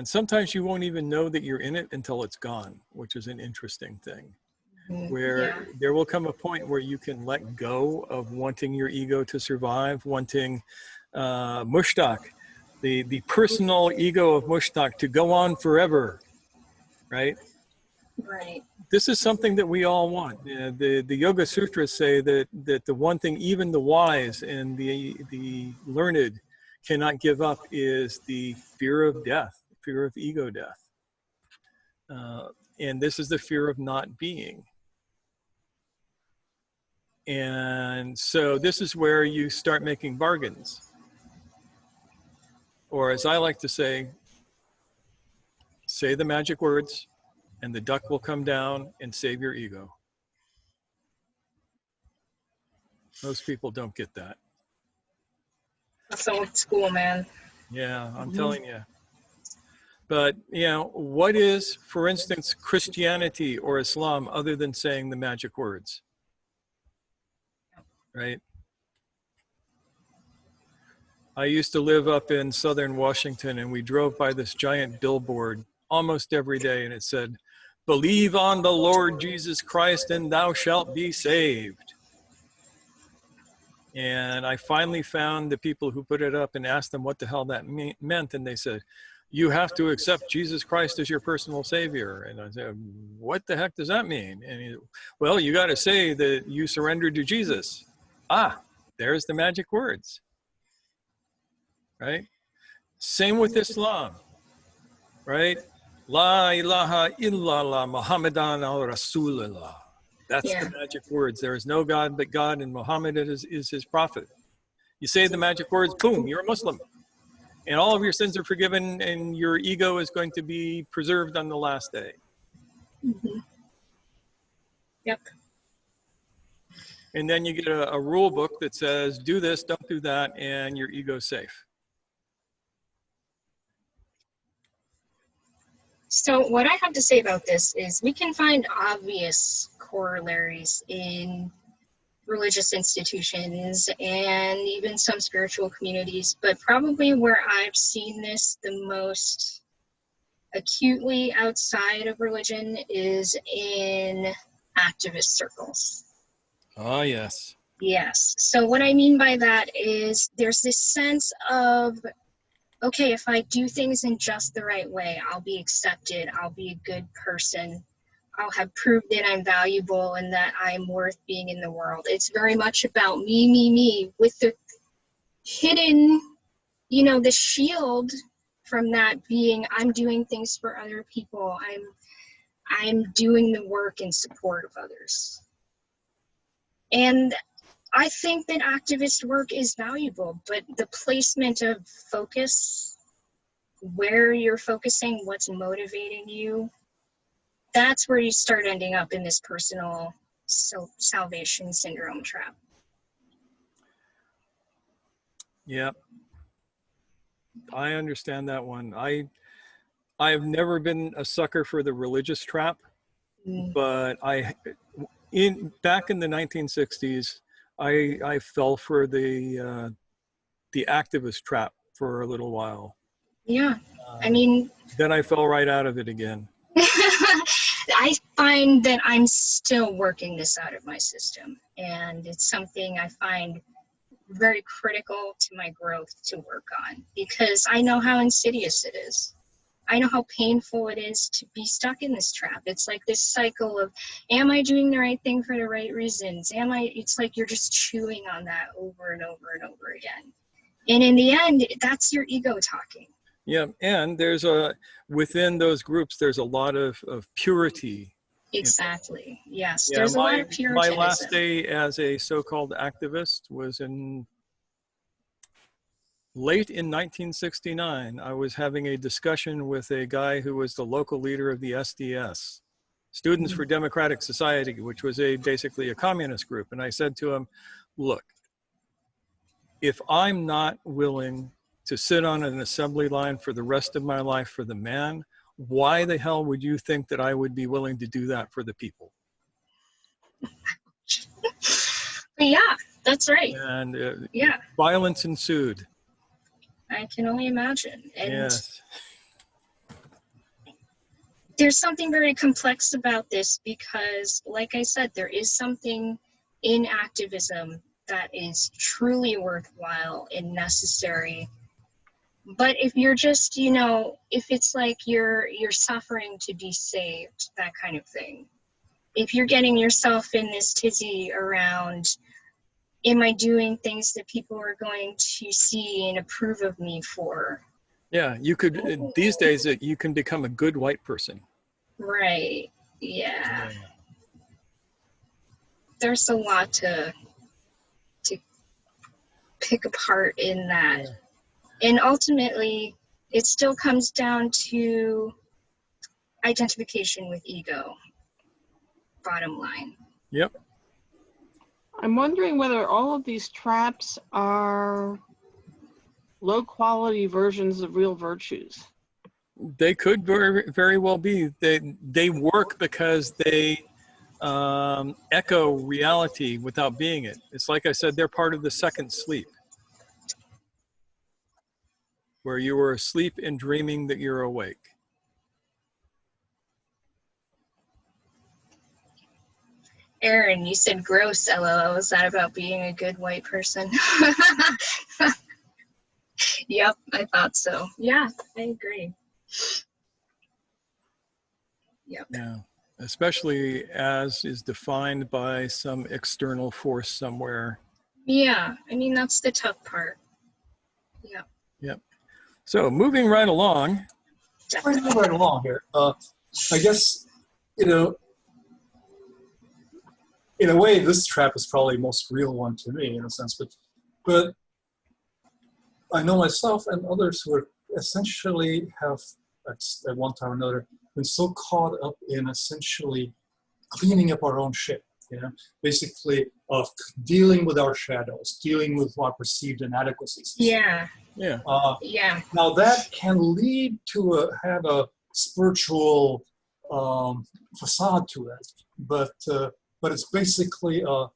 sometimes you won't even know that you're in it until it's gone, which is an interesting thing. Where there will come a point where you can let go of wanting your ego to survive, wanting Mushtaq, the personal ego of Mushtaq to go on forever, right? Right. This is something that we all want. The Yoga Sutras say that the one thing even the wise and the learned cannot give up is the fear of death, fear of ego death. And this is the fear of not being. And so this is where you start making bargains. Or as I like to say the magic words and the duck will come down and save your ego. Most people don't get that. That's old school, man. Yeah, I'm telling you. But, what is, for instance, Christianity or Islam other than saying the magic words? Right? I used to live up in southern Washington, and we drove by this giant billboard almost every day, and it said, "Believe on the Lord Jesus Christ and thou shalt be saved." And I finally found the people who put it up and asked them what the hell that meant, and they said, "You have to accept Jesus Christ as your personal savior." And I said, "What the heck does that mean?" And well, you got to say that you surrendered to Jesus. There's the magic words. Right? Same with Islam, right? La ilaha illallah Muhammadan al-Rasulullah. That's the magic words. There is no God but God, and Muhammad is his prophet. You say the magic words, boom, you're a Muslim. And all of your sins are forgiven, and your ego is going to be preserved on the last day. Mm-hmm. Yep. And then you get a rule book that says, do this, don't do that, and your ego's safe. So what I have to say about this is we can find obvious corollaries in religious institutions and even some spiritual communities, but probably where I've seen this the most acutely outside of religion is in activist circles. Oh, yes. Yes. So what I mean by that is there's this sense of, okay, if I do things in just the right way, I'll be accepted, I'll be a good person, I'll have proved that I'm valuable and that I'm worth being in the world. It's very much about me, with the hidden, the shield from that being, I'm doing things for other people, I'm doing the work in support of others. And I think that activist work is valuable, but the placement of focus, where you're focusing, what's motivating you, that's where you start ending up in this personal salvation syndrome trap. Yep. I understand that one. I've never been a sucker for the religious trap, but back in the 1960s, I fell for the activist trap for a little while. Yeah, then I fell right out of it again. I find that I'm still working this out of my system, and it's something I find very critical to my growth to work on, because I know how insidious it is. I know how painful it is to be stuck in this trap. It's like this cycle of, am I doing the right thing for the right reasons? It's like you're just chewing on that over and over and over again. And in the end, that's your ego talking. Yeah, and within those groups, there's a lot of purity. Exactly, yes. Yeah, there's a lot of puritanism. My last day as a so-called activist was in late in 1969, I was having a discussion with a guy who was the local leader of the SDS, Students for Democratic Society, which was basically a communist group. And I said to him, look, if I'm not willing to sit on an assembly line for the rest of my life for the man, why the hell would you think that I would be willing to do that for the people? But yeah, that's right. And Yeah, violence ensued. I can only imagine. And Yes. there's something very complex about this because, like I said, there is something in activism that is truly worthwhile and necessary. But if you're just, you know, if it's like you're suffering to be saved, that kind of thing. If you're getting yourself in this tizzy around, am I doing things that people are going to see and approve of me for? Yeah, you could, these days, you can become a good white person. Right, yeah. There's a lot to pick apart in that. And ultimately, it still comes down to identification with ego, bottom line. Yep. I'm wondering whether all of these traps are low quality versions of real virtues. They could very, very well be. They work because they echo reality without being it. It's like I said, they're part of the second sleep, where you were asleep and dreaming that you're awake. Aaron, you said gross, LOL. Is that about being a good white person? Yep, I thought so. Yeah, I agree. Yep. Yeah, especially as is defined by some external force somewhere. Yeah, I mean, that's the tough part. Yep. Yep. So moving right along. We're moving right along here. I guess, you know, in a way, this trap is probably the most real one to me, in a sense. But I know myself and others who are essentially have, at one time or another, been so caught up in essentially cleaning up our own shit. You know, basically of dealing with our shadows, dealing with our perceived inadequacies. Yeah. Yeah. Yeah. Now that can lead to have a spiritual facade to it, but it's basically a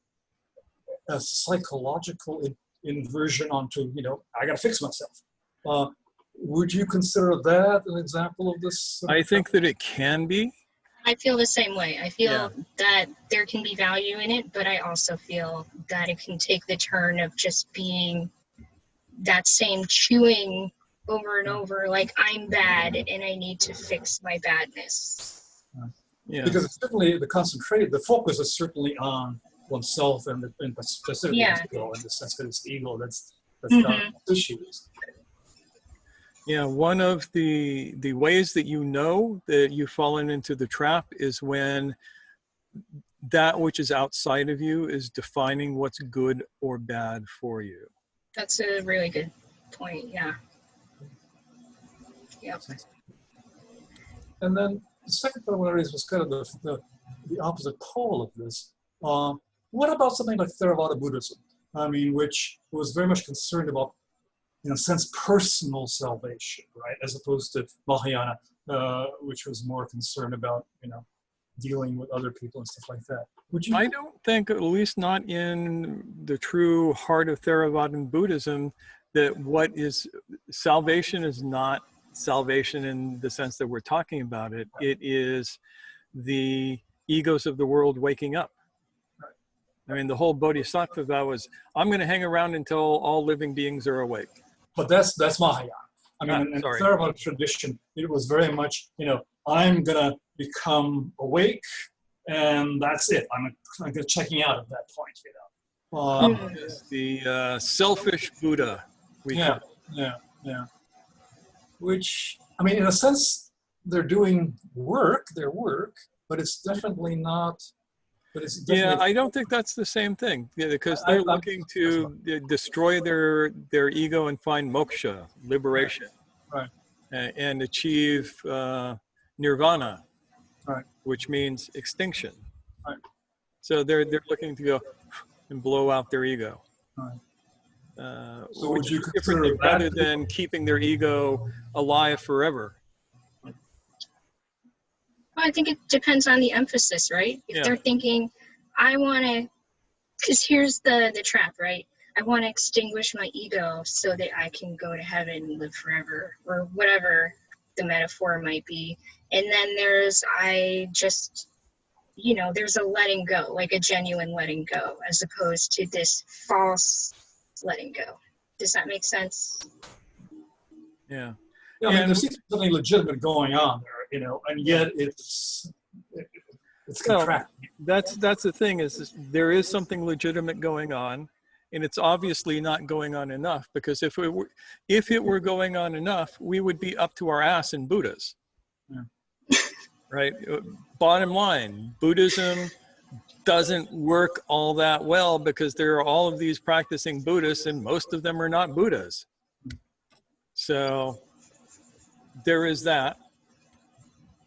psychological inversion onto, you know, I gotta fix myself. Would you consider that an example of this? I think that it can be. I feel the same way. I feel that there can be value in it, but I also feel that it can take the turn of just being that same chewing over and over, like I'm bad and I need to fix my badness. Yeah. Because it's certainly the focus is certainly on oneself and specifically the ego, in the sense that it's the ego that's got issues. Yeah, one of the ways that you know that you've fallen into the trap is when that which is outside of you is defining what's good or bad for you. That's a really good point, yeah. Yep. And then the second point I want to raise was kind of the opposite pole of this. What about something like Theravada Buddhism? I mean, which was very much concerned about, in a sense, personal salvation, right? As opposed to Mahayana, which was more concerned about, you know, dealing with other people and stuff like that. Would you? I don't think, at least not in the true heart of Theravada Buddhism, that what is salvation is not salvation in the sense that we're talking about it. It is the egos of the world waking up. I mean, the whole Bodhisattva vow was, I'm going to hang around until all living beings are awake. But that's Mahayana. I mean, in the Theravada tradition, it was very much, you know, I'm going to become awake, and that's it. I'm checking out at that point, you know. The selfish Buddha. Yeah. Which, I mean, in a sense, they're doing their work, but it's definitely not But it's Yeah, definitely, I don't think that's the same thing, yeah, because I- they're I'm- looking to destroy their ego and find moksha, liberation, Right. and achieve nirvana, Right. which means extinction. Right. So they're looking to go and blow out their ego. Right. So Which would you is a different consider thing, rather that? than keeping their ego alive forever. Well, I think it depends on the emphasis, right? If Yeah. they're thinking, I want to, because here's the trap, right? I want to extinguish my ego so that I can go to heaven and live forever, or whatever the metaphor might be. And then there's, there's a letting go, like a genuine letting go, as opposed to this false letting go. Does that make sense? Yeah. Yeah, I mean, And- there seems to be something legitimate going on there, and yet it's Well, contracting. that's the thing is there is something legitimate going on, and it's obviously not going on enough, because if it were going on enough, we would be up to our ass in Buddhas. Yeah. Right? Bottom line, Buddhism doesn't work all that well because there are all of these practicing Buddhists, and most of them are not Buddhas. So there is that.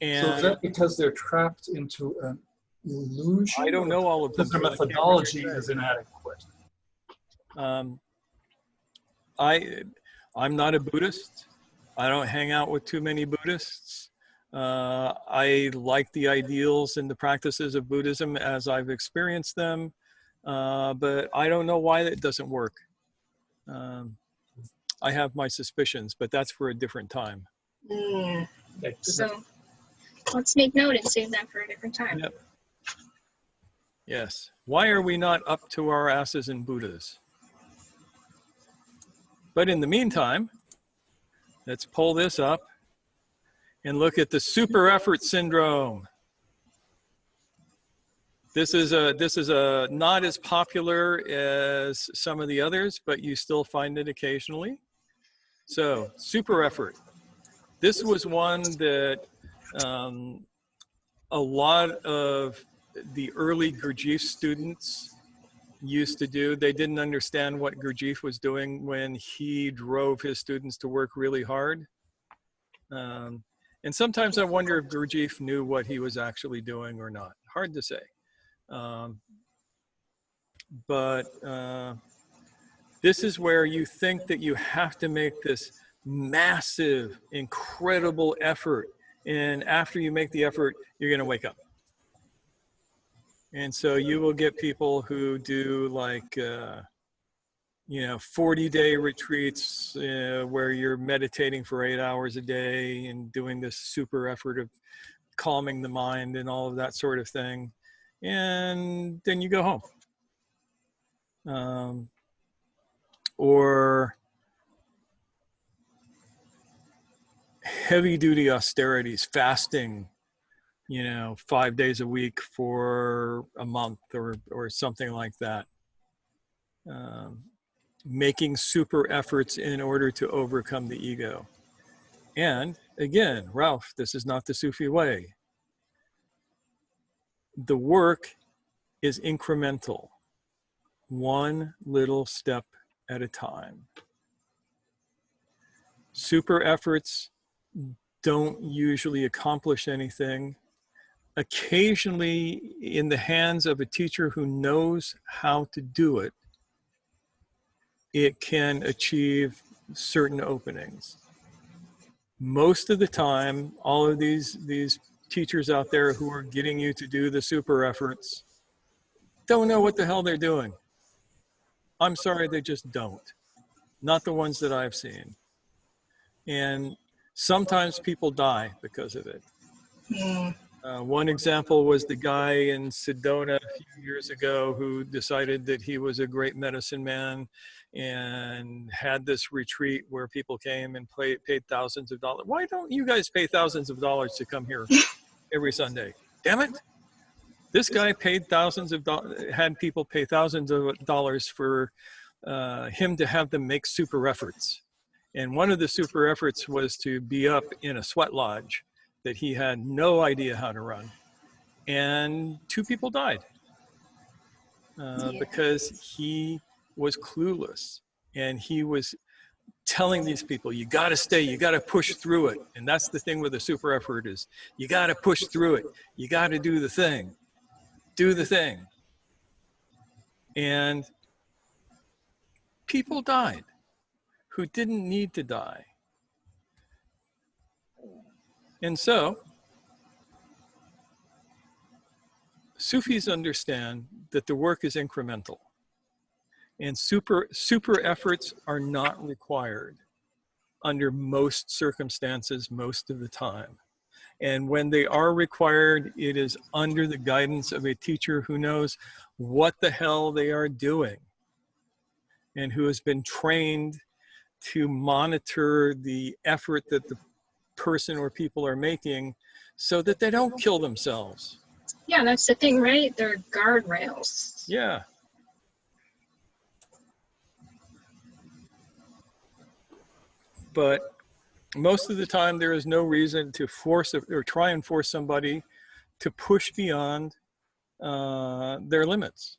And So is that because they're trapped into an illusion? I don't know all of them. Because their so I can't methodology really say. is inadequate. I'm not a Buddhist. I don't hang out with too many Buddhists. I like the ideals and the practices of Buddhism as I've experienced them, but I don't know why it doesn't work. I have my suspicions, but that's for a different time. Mm. Okay. So let's make note and save that for a different time. Yep. Yes. Why are we not up to our asses in Buddhas? But in the meantime, let's pull this up and look at the super effort syndrome. This is a not as popular as some of the others, but you still find it occasionally. So super effort. This was one that a lot of the early Gurdjieff students used to do. They didn't understand what Gurdjieff was doing when he drove his students to work really hard. And sometimes I wonder if Gurdjieff knew what he was actually doing or not. Hard to say. But this is where you think that you have to make this massive, incredible effort. And after you make the effort, you're going to wake up. And so you will get people who do like, 40-day retreats where you're meditating for 8 hours a day and doing this super effort of calming the mind and all of that sort of thing. And then you go home. Or heavy duty austerities, fasting, 5 days a week for a month or something like that. Making super efforts in order to overcome the ego. And again, Ralph, this is not the Sufi way. The work is incremental, one little step at a time. Super efforts don't usually accomplish anything. Occasionally, in the hands of a teacher who knows how to do it, it can achieve certain openings. Most of the time, all of these teachers out there who are getting you to do the super efforts don't know what the hell they're doing. I'm sorry, they just don't. Not the ones that I've seen. And sometimes people die because of it. Mm. One example was the guy in Sedona a few years ago who decided that he was a great medicine man and had this retreat where people came and paid thousands of dollars. Why don't you guys pay thousands of dollars to come here every Sunday? Damn it. This guy paid had people pay thousands of dollars for him to have them make super efforts. And one of the super efforts was to be up in a sweat lodge that he had no idea how to run. And 2 people died. because he was clueless, and he was telling these people, you got to stay, you got to push through it. And that's the thing with a super effort is you got to push through it. You got to do the thing. Do the thing. And people died who didn't need to die. And so Sufis understand that the work is incremental, and super efforts are not required under most circumstances most of the time. And when they are required, it is under the guidance of a teacher who knows what the hell they are doing and who has been trained to monitor the effort that the person or people are making so that they don't kill themselves. Yeah, that's the thing, right? They're guardrails. Yeah. But most of the time, there is no reason to force or try and force somebody to push beyond their limits.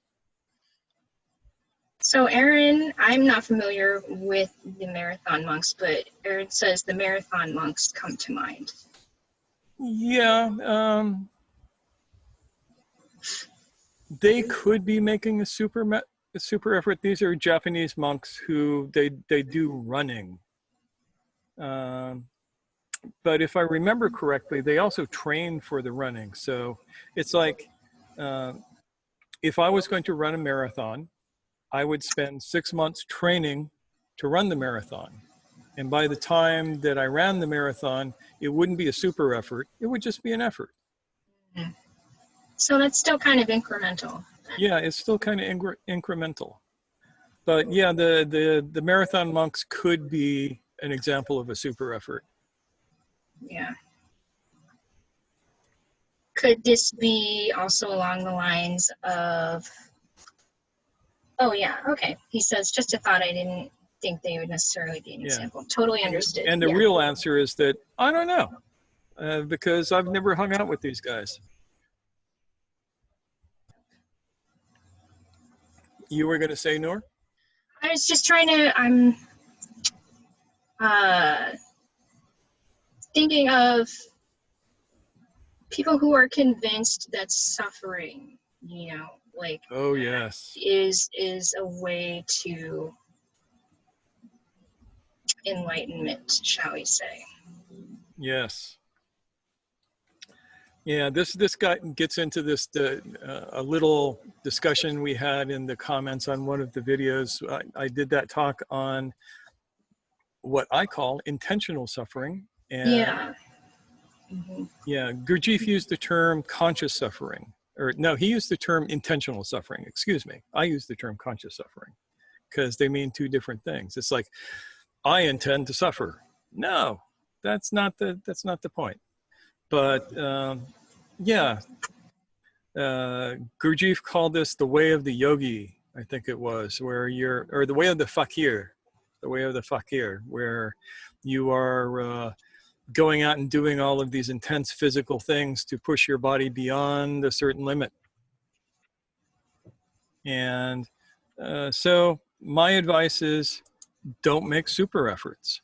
So Aaron, I'm not familiar with the marathon monks, but Aaron says the marathon monks come to mind. Yeah, they could be making a super effort. These are Japanese monks who they do running. But if I remember correctly, they also train for the running. So it's like, if I was going to run a marathon, I would spend 6 months training to run the marathon. And by the time that I ran the marathon, it wouldn't be a super effort. It would just be an effort. Mm-hmm. So that's still kind of incremental. Yeah, it's still kind of incremental. But yeah, the marathon monks could be an example of a super effort. Yeah. Could this be also along the lines of, oh yeah, okay. He says, just a thought, I didn't think they would necessarily be an example. Totally understood. And the real answer is that, I don't know, because I've never hung out with these guys. You were going to say, Noor? I was just trying to, I'm thinking of people who are convinced that suffering, you know, like, oh yes, is a way to enlightenment, shall we say? Yes. Yeah, this guy gets into this a little discussion we had in the comments on one of the videos. I did that talk on what I call intentional suffering. And yeah. Mm-hmm. Yeah, Gurdjieff used the term conscious suffering. Or no, he used the term intentional suffering. Excuse me. I use the term conscious suffering because they mean two different things. It's like, I intend to suffer. No, that's not the point. But yeah, Gurdjieff called this the way of the yogi, I think it was, where or the way of the fakir, where you are going out and doing all of these intense physical things to push your body beyond a certain limit. And so my advice is, don't make super efforts.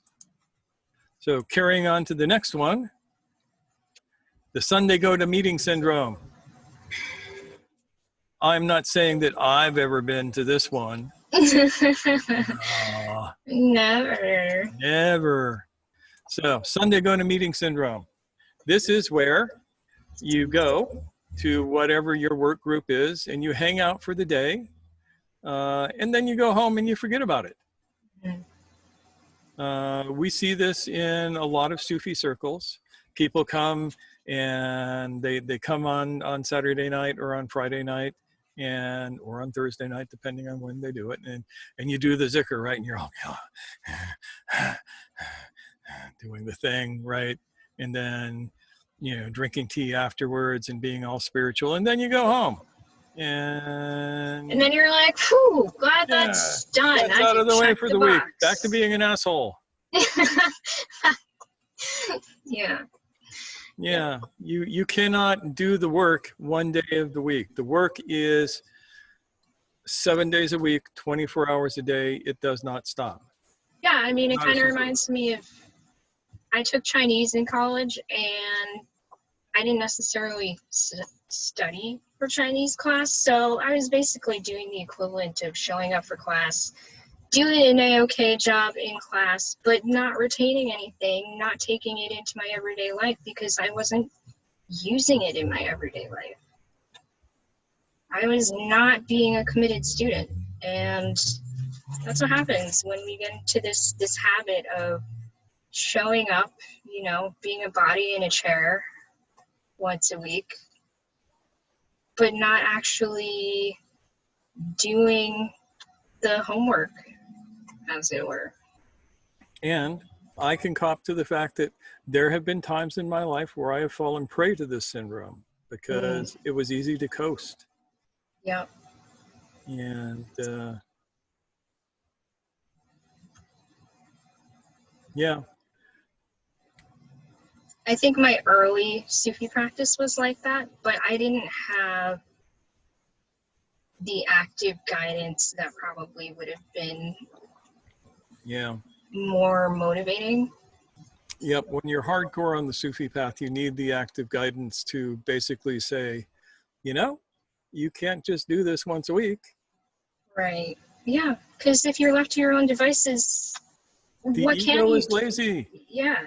So carrying on to the next one, the Sunday go to meeting syndrome. I'm not saying that I've ever been to this one. Never. So Sunday go to meeting syndrome. This is where you go to whatever your work group is and you hang out for the day, and then you go home and you forget about it. We see this in a lot of Sufi circles. People come and they come on Saturday night or on Friday night or on Thursday night, depending on when they do it. And you do the zikr, right? And you're all doing the thing, right? And then, drinking tea afterwards and being all spiritual. And then you go home. And then you're like, whew, glad that's done. That's out of the way for the week. Back to being an asshole. Yeah. Yeah, you cannot do the work one day of the week. The work is 7 days a week, 24 hours a day. It does not stop. Yeah, I mean, it Not a kind of single- reminds me of, I took Chinese in college, and I didn't necessarily study for Chinese class, so I was basically doing the equivalent of showing up for class, doing an A-okay job in class, but not retaining anything, not taking it into my everyday life because I wasn't using it in my everyday life. I was not being a committed student, and that's what happens when we get into this habit of showing up, you know, being a body in a chair once a week, but not actually doing the homework, as it were. And I can cop to the fact that there have been times in my life where I have fallen prey to this syndrome because it was easy to coast. Yeah. And yeah, I think my early Sufi practice was like that, but I didn't have the active guidance that probably would have been yeah. more motivating. Yep. When you're hardcore on the Sufi path, you need the active guidance to basically say, you know, you can't just do this once a week. Right. Yeah, because if you're left to your own devices, The what can ego you is do? lazy. Yeah.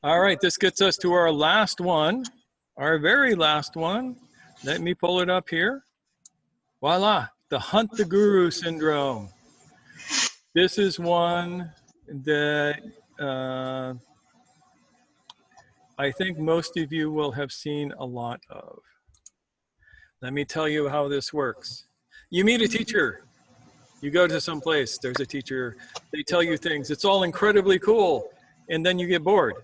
All right, this gets us to our last one, our very last one. Let me pull it up here. Voila, the hunt the guru syndrome. This is one that I think most of you will have seen a lot of. Let me tell you how this works. You meet a teacher. You go to some place, there's a teacher, they tell you things, it's all incredibly cool, and then you get bored.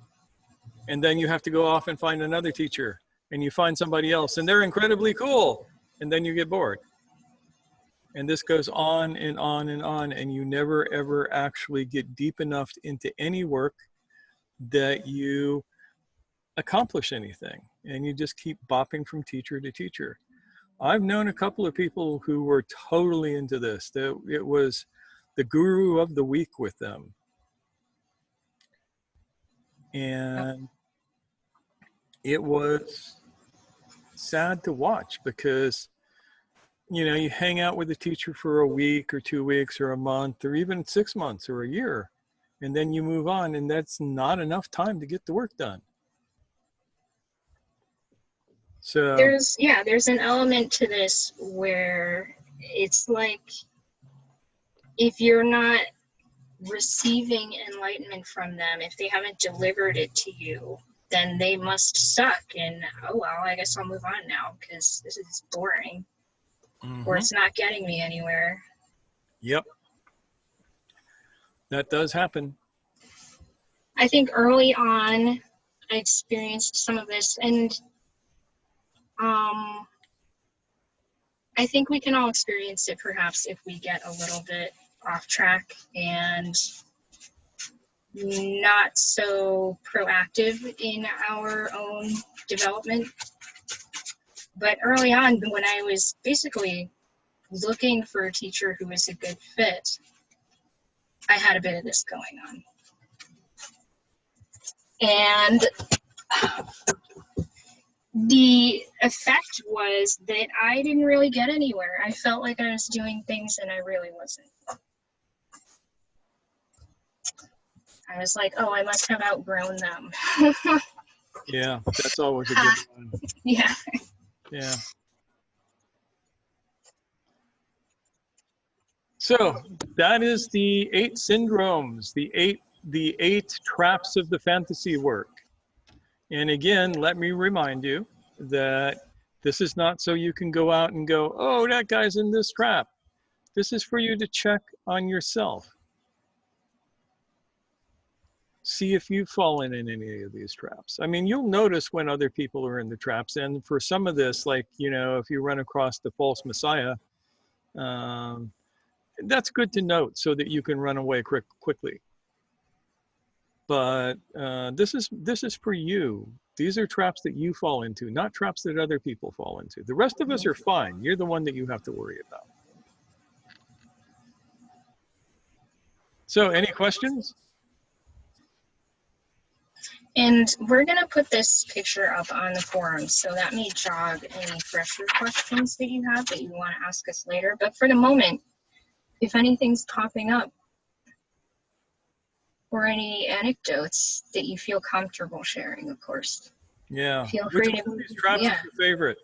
And then you have to go off and find another teacher, and you find somebody else, and they're incredibly cool, and then you get bored. And this goes on and on and on, and you never ever actually get deep enough into any work that you accomplish anything, and you just keep bopping from teacher to teacher. I've known a couple of people who were totally into this. It was the guru of the week with them. And it was sad to watch because, you know, you hang out with a teacher for a week or 2 weeks or a month or even 6 months or a year, and then you move on, and that's not enough time to get the work done. So There's an element to this where it's like if you're not receiving enlightenment from them, if they haven't delivered it to you, then they must suck, and oh well, I guess I'll move on now because this is boring, or it's not getting me anywhere. Yep, that does happen. I think early on I experienced some of this, and I think we can all experience it perhaps if we get a little bit off track and not so proactive in our own development. But early on, when I was basically looking for a teacher who was a good fit, I had a bit of this going on. And the effect was that I didn't really get anywhere. I felt like I was doing things and I really wasn't. I was like, oh, I must have outgrown them. Yeah, that's always a good one. Yeah. Yeah. So that is the 8 syndromes, the eight traps of the fantasy work. And again, let me remind you that this is not so you can go out and go, oh, that guy's in this trap. This is for you to check on yourself. See if you've fallen in any of these traps. I mean, you'll notice when other people are in the traps. And for some of this, like, you know, if you run across the false messiah, that's good to note so that you can run away quickly. but this is for you. These are traps that you fall into, not traps that other people fall into. The rest of us are fine. You're the one that you have to worry about. So any questions? And we're going to put this picture up on the forum, so that may jog any fresher questions that you have that you want to ask us later. But for the moment, if anything's popping up or any anecdotes that you feel comfortable sharing, of course. Yeah. Feel Which free one to, of these traps yeah. is your favorite?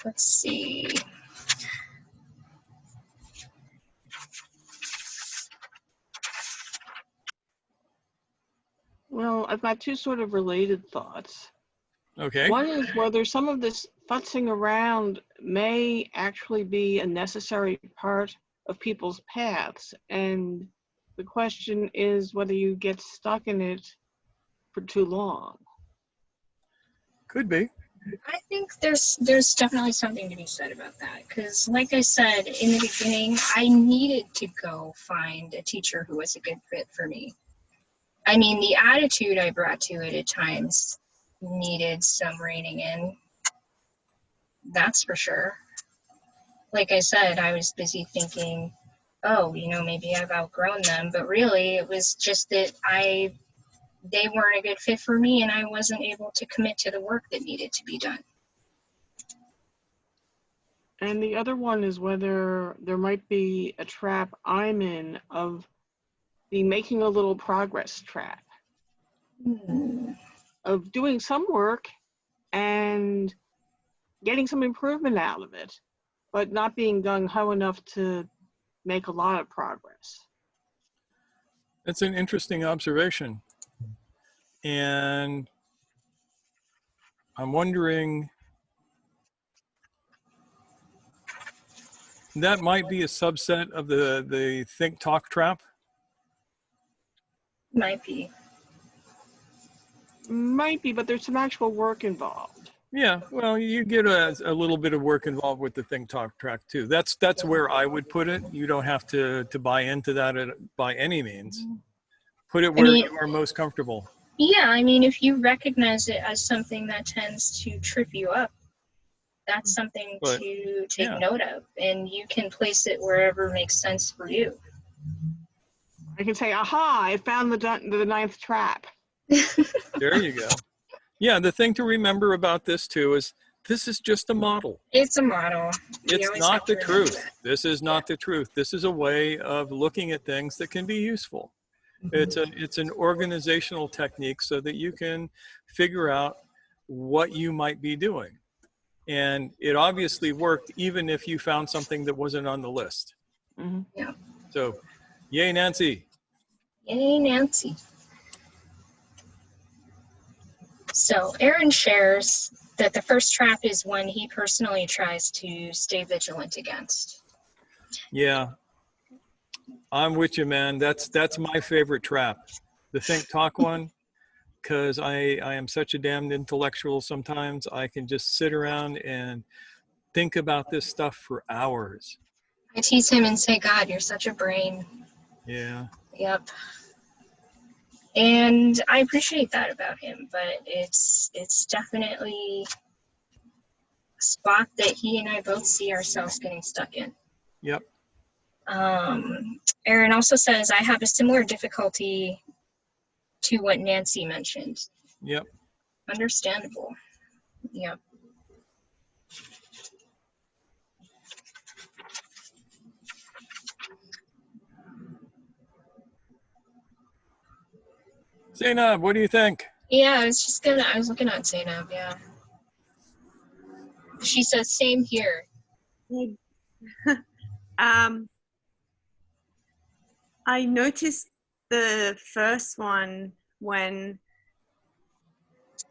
Let's see. Well, I've got two sort of related thoughts. Okay. One is whether some of this futzing around may actually be a necessary part of people's paths. And the question is whether you get stuck in it for too long. Could be. I think there's definitely something to be said about that, because like I said in the beginning, I needed to go find a teacher who was a good fit for me. I mean, the attitude I brought to it at times needed some reining in. That's for sure. Like I said, I was busy thinking, oh, maybe I've outgrown them, but really it was just that they weren't a good fit for me, and I wasn't able to commit to the work that needed to be done. And the other one is whether there might be a trap I'm in of the making a little progress trap. Of doing some work and getting some improvement out of it, but not being gung-ho enough to make a lot of progress. That's an interesting observation. And I'm wondering, that might be a subset of the think talk trap. Might be. Might be, but there's some actual work involved. Yeah, well, you get a little bit of work involved with the think talk track too. That's where I would put it. You don't have to buy into that by any means. Put it where you are most comfortable. Yeah, I mean, if you recognize it as something that tends to trip you up, that's something to take note of, and you can place it wherever makes sense for you. I can say, aha, I found the ninth trap. There you go. Yeah, the thing to remember about this too is this is just a model. It's a model. It's not the truth. This is not the truth. This is a way of looking at things that can be useful. It's an organizational technique so that you can figure out what you might be doing. And it obviously worked even if you found something that wasn't on the list. Mm-hmm. Yeah. So, yay, Nancy. Yay, Nancy. So Aaron shares that the first trap is one he personally tries to stay vigilant against. Yeah, I'm with you, man. That's my favorite trap, the think talk one, because I am such a damned intellectual sometimes. I can just sit around and think about this stuff for hours. I tease him and say, God, you're such a brain. Yeah. Yep. And I appreciate that about him, but it's definitely a spot that he and I both see ourselves getting stuck in. Yep. Aaron also says, I have a similar difficulty to what Nancy mentioned. Yep. Understandable. Yep. Zainab, what do you think? Yeah, I was looking at Zainab, yeah. She says, same here. I noticed the first one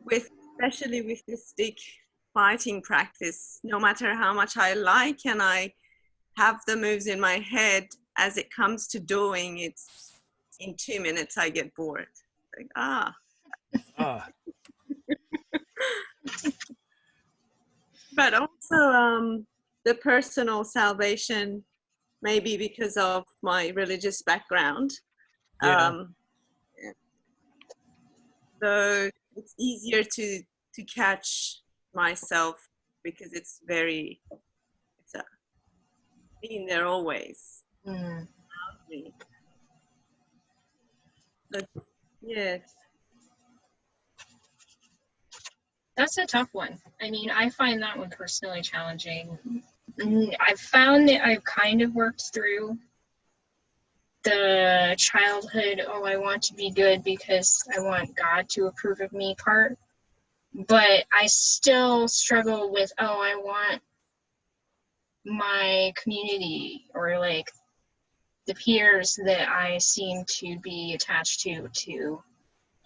especially with the stick fighting practice, no matter how much I like and I have the moves in my head, as it comes to doing, it's in 2 minutes I get bored. Like, But also, the personal salvation, maybe because of my religious background. Yeah. Though it's easier to catch myself because it's being there always. Mm. But yeah, That's a tough one. I mean, I find that one personally challenging. I've found that I've kind of worked through the childhood, oh, I want to be good because I want God to approve of me part. But I still struggle with, oh, I want my community or like the peers that I seem to be attached to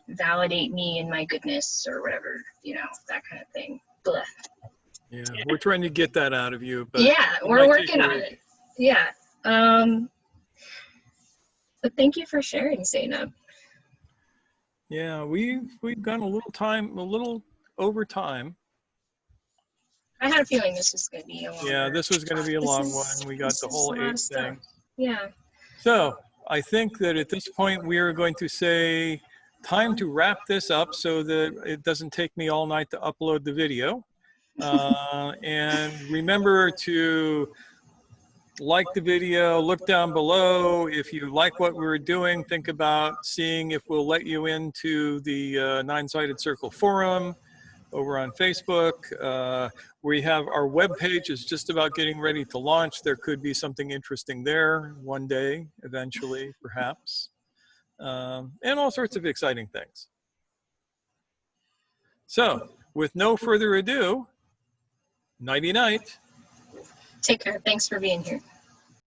validate me and my goodness or whatever, that kind of thing. Blah. Yeah, we're trying to get that out of you, but Yeah, it we're might working take a on week. it. Yeah. But thank you for sharing, Zainab. Yeah, we've gone a little over time. I had a feeling this was going to be a longer. Yeah, this was going to be a long one. We got the whole 8 thing. Yeah. So I think that at this point we are going to say time to wrap this up so that it doesn't take me all night to upload the video. And remember to like the video, look down below. If you like what we're doing, think about seeing if we'll let you into the Nine-Sided Circle forum over on Facebook. We have our webpage is just about getting ready to launch. There could be something interesting there one day, eventually, perhaps, and all sorts of exciting things. So with no further ado, nighty-night. Take care. Thanks for being here.